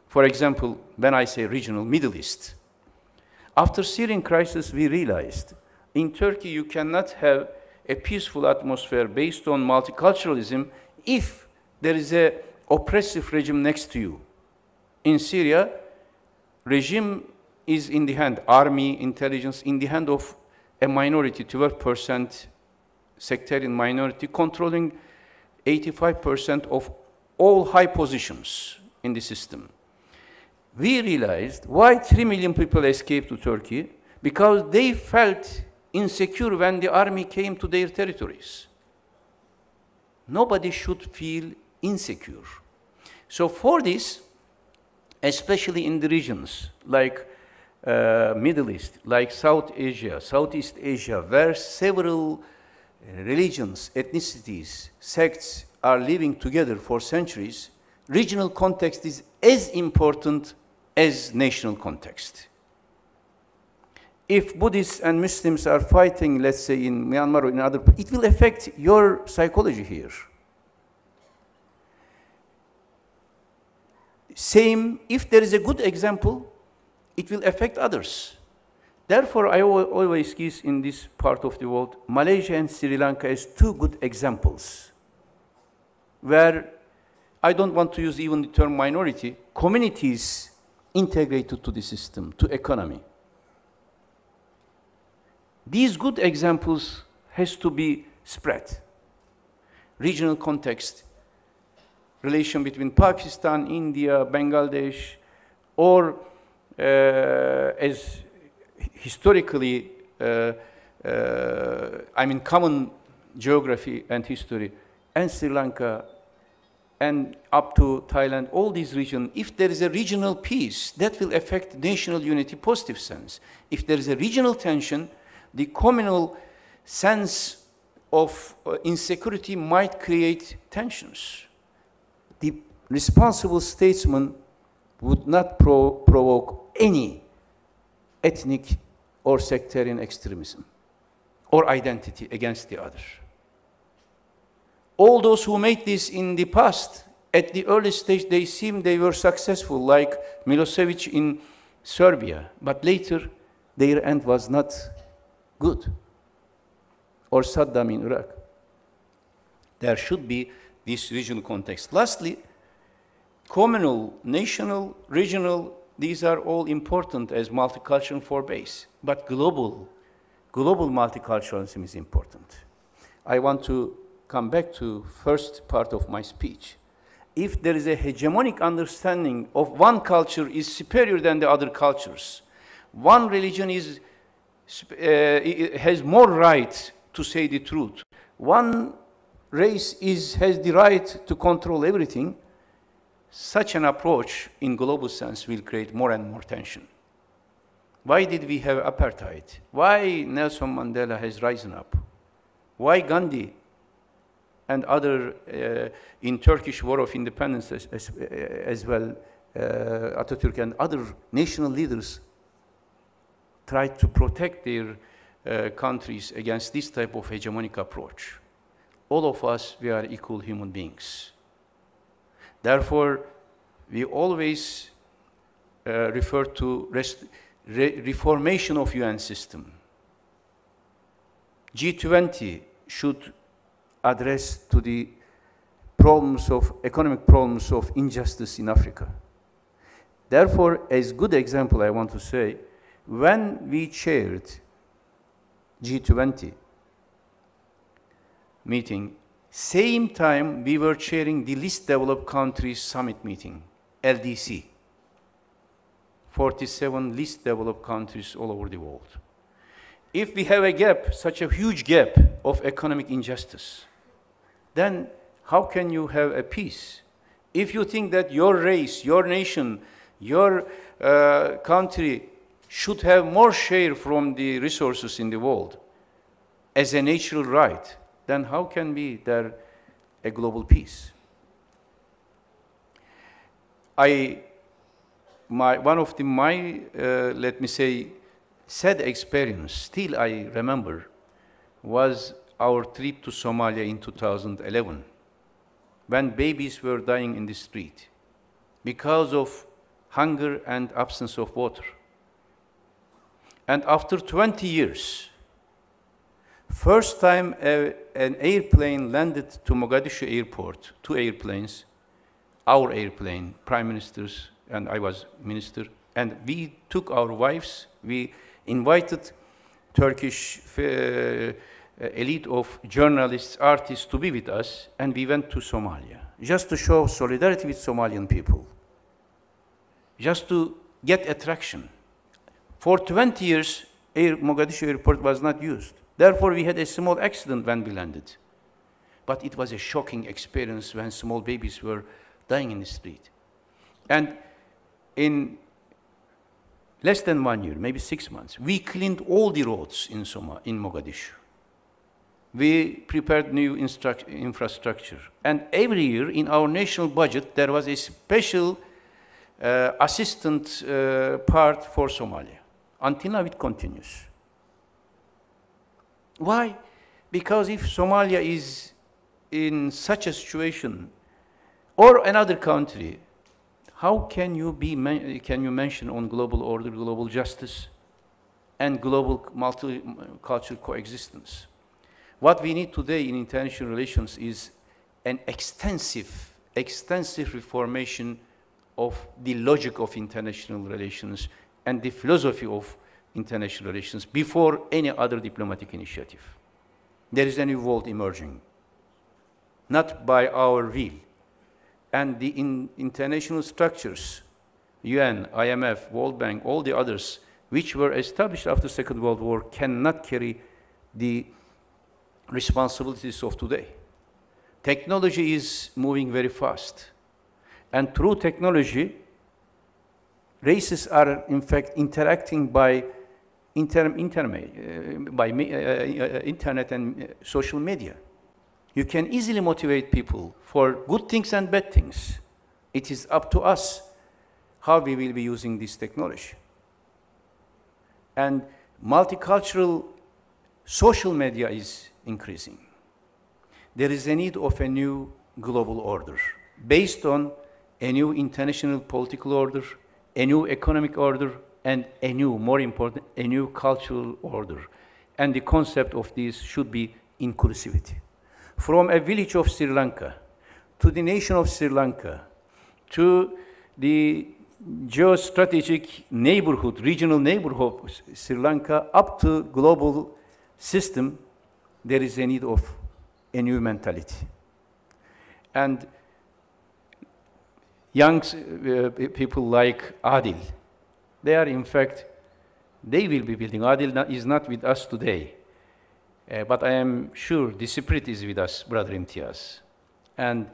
For example, when I say regional, Middle East. After Syrian crisis, we realized in Turkey you cannot have a peaceful atmosphere based on multiculturalism if there is an oppressive regime next to you. In Syria, regime is in the hand, army, intelligence, in the hand of a minority, 12% sectarian minority, controlling 85% of all high positions in the system. We realized why 3 million people escaped to Turkey, because they felt insecure when the army came to their territories. Nobody should feel insecure. So for this, especially in the regions like Middle East, like South Asia, Southeast Asia, where several religions, ethnicities, sects are living together for centuries, regional context is as important as national context. If Buddhists and Muslims are fighting, let's say in Myanmar or in other, it will affect your psychology here. Same, if there is a good example, it will affect others. Therefore, I always use in this part of the world, Malaysia and Sri Lanka as two good examples, where I don't want to use even the term minority, communities integrated to the system, to economy. These good examples has to be spread. Regional context relation between Pakistan, India, Bangladesh, or as historically, common geography and history, and Sri Lanka, and up to Thailand, all these regions, if there is a regional peace, that will affect national unity, positive sense. If there is a regional tension, the communal sense of insecurity might create tensions. The responsible statesman would not provoke any ethnic or sectarian extremism or identity against the other. All those who made this in the past, at the early stage, they seemed they were successful, like Milosevic in Serbia, but later their end was not good, or Saddam in Iraq. There should be this regional context. Lastly, communal, national, regional, these are all important as multicultural for base, but global multiculturalism is important. I want to come back to first part of my speech. If there is a hegemonic understanding of one culture is superior than the other cultures, one religion has more right to say the truth, one race has the right to control everything, such an approach in global sense will create more and more tension. Why did we have apartheid? Why Nelson Mandela has risen up? Why Gandhi and other in Turkish War of Independence as well, Atatürk and other national leaders tried to protect their countries against this type of hegemonic approach. All of us, we are equal human beings. Therefore, we always refer to reformation of UN system. G20 should address to the economic problems of injustice in Africa. Therefore, as good example, I want to say, when we chaired G20 meeting, same time we were chairing the Least Developed Countries Summit meeting, LDC. 47 least developed countries all over the world. If we have a gap, such a huge gap of economic injustice, then how can you have a peace? If you think that your race, your nation, your country should have more share from the resources in the world as a natural right, then how can be there a global peace? One of my let me say, sad experience, still I remember, was our trip to Somalia in 2011, when babies were dying in the street because of hunger and absence of water. And after 20 years, first time an airplane landed to Mogadishu airport, 2 airplanes, our airplane, Prime Minister's, and I was minister, and we took our wives, we invited Turkish elite of journalists, artists to be with us, and we went to Somalia, just to show solidarity with Somalian people, just to get attraction. For 20 years, Mogadishu airport was not used. Therefore, we had a small accident when we landed. But it was a shocking experience when small babies were dying in the street. And in less than 1 year, maybe 6 months, we cleaned all the roads in Mogadishu. We prepared new infrastructure. And every year in our national budget, there was a special assistant part for Somalia. Until now, it continues. Why? Because if Somalia is in such a situation, or another country, how can you mention on global order, global justice, and global multicultural coexistence? What we need today in international relations is an extensive reformation of the logic of international relations and the philosophy of international relations before any other diplomatic initiative. There is a new world emerging, not by our will. and the international structures, UN, IMF, World Bank, all the others, which were established after the Second World War, cannot carry the responsibilities of today. Technology is moving very fast. And through technology, races are, in fact, interacting by internet and social media. You can easily motivate people for good things and bad things. It is up to us how we will be using this technology. And multicultural social media is increasing. There is a need of a new global order based on a new international political order, a new economic order, and a new, more important, a new cultural order. And the concept of this should be inclusivity. From a village of Sri Lanka, to the nation of Sri Lanka, to the geostrategic neighborhood, regional neighborhood of Sri Lanka, up to global system, there is a need of a new mentality. And young people like Adil, they are, in fact, they will be building. Adil is not with us today, but I am sure the spirit is with us, Brother Imtiaz. And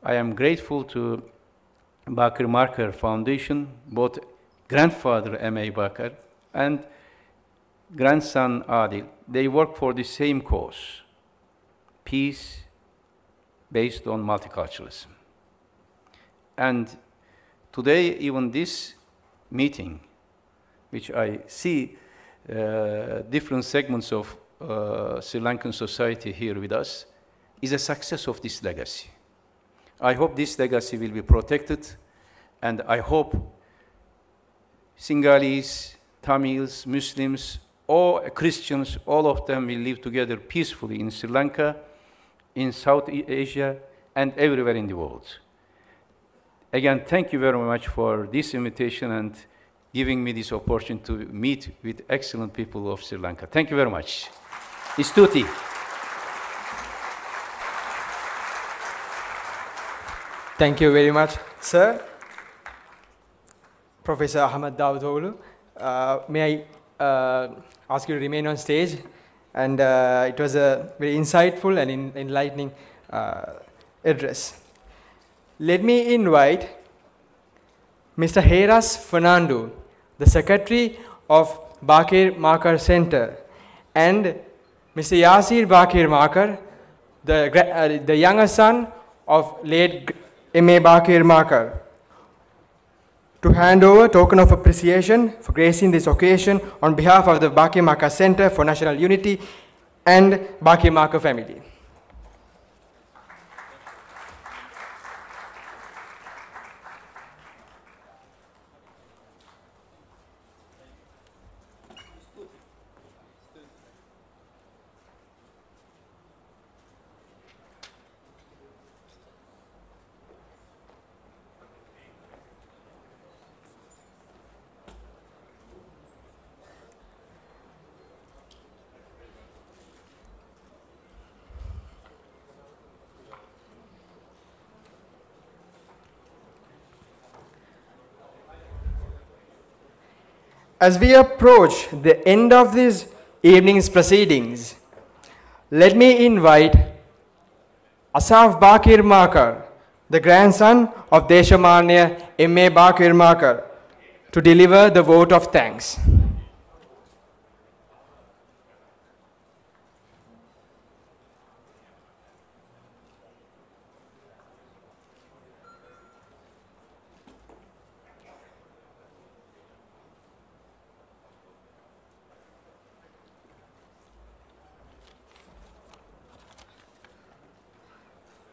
I am grateful to Bakir Markar Foundation, both grandfather M.A. Bakir and grandson Adil. They work for the same cause, peace based on multiculturalism. And today, even this meeting, which I see different segments of Sri Lankan society here with us, is a success of this legacy. I hope this legacy will be protected, and I hope Sinhalese, Tamils, Muslims, or Christians, all of them will live together peacefully in Sri Lanka, in South Asia, and everywhere in the world. Again, thank you very much for this invitation and giving me this opportunity to meet with excellent people of Sri Lanka. Thank you very much. Istuti. Thank you very much, sir. Professor Ahmad Davutoglu, may I ask you to remain on stage? And it was a very insightful and enlightening address. Let me invite Mr. Heras Fernando, the Secretary of Bakir Markar Center, and Mr. Yasir Bakir Markar, the younger son of late M.A. Bakir Markar, to hand over token of appreciation for gracing this occasion on behalf of the Bakir Markar Center for National Unity and Bakir Markar family. As we approach the end of this evening's proceedings, let me invite Asaf Bakir Markar, the grandson of Deshamanya M.A. Bakir Markar, to deliver the vote of thanks.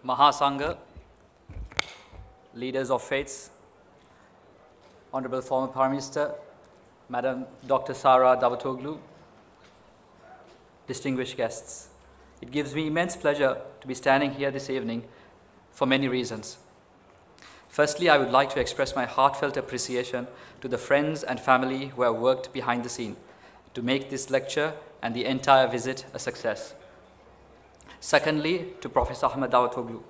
Mahasangha, leaders of faiths, Honorable former Prime Minister, Madam Dr. Sara Davutoglu, distinguished guests. It gives me immense pleasure to be standing here this evening for many reasons. Firstly, I would like to express my heartfelt appreciation to the friends and family who have worked behind the scene to make this lecture and the entire visit a success. Secondly, to Professor Ahmad Davutoglu,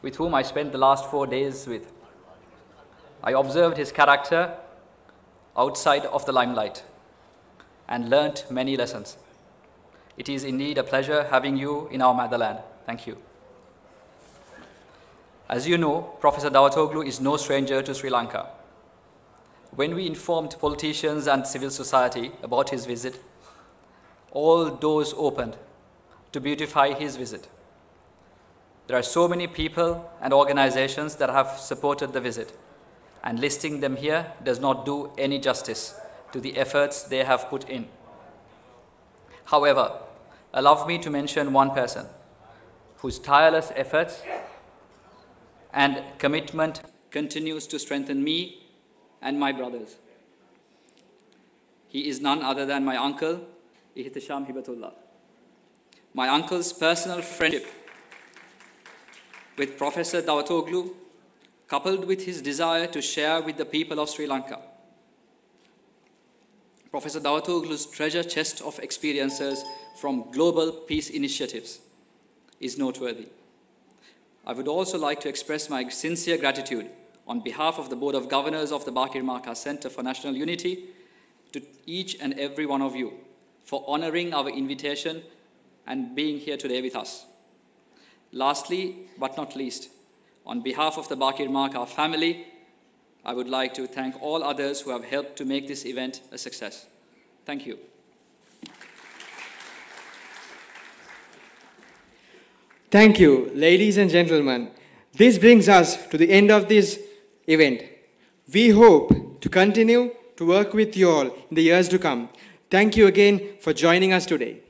with whom I spent the last 4 days with. I observed his character outside of the limelight and learnt many lessons. It is indeed a pleasure having you in our motherland. Thank you. As you know, Professor Dawatoglu is no stranger to Sri Lanka. When we informed politicians and civil society about his visit, all doors opened to beautify his visit. There are so many people and organizations that have supported the visit, and listing them here does not do any justice to the efforts they have put in. However, allow me to mention one person whose tireless efforts and commitment continues to strengthen me and my brothers. He is none other than my uncle, Ihtisham Hibatullah. My uncle's personal friendship with Professor Dawatoglu, coupled with his desire to share with the people of Sri Lanka, Professor Dawatoglu's treasure chest of experiences from global peace initiatives is noteworthy. I would also like to express my sincere gratitude on behalf of the Board of Governors of the Bakir Markar Center for National Unity to each and every one of you for honoring our invitation and being here today with us. Lastly, but not least, on behalf of the Bakir Markar family, I would like to thank all others who have helped to make this event a success. Thank you. Thank you, ladies and gentlemen. This brings us to the end of this event. We hope to continue to work with you all in the years to come. Thank you again for joining us today.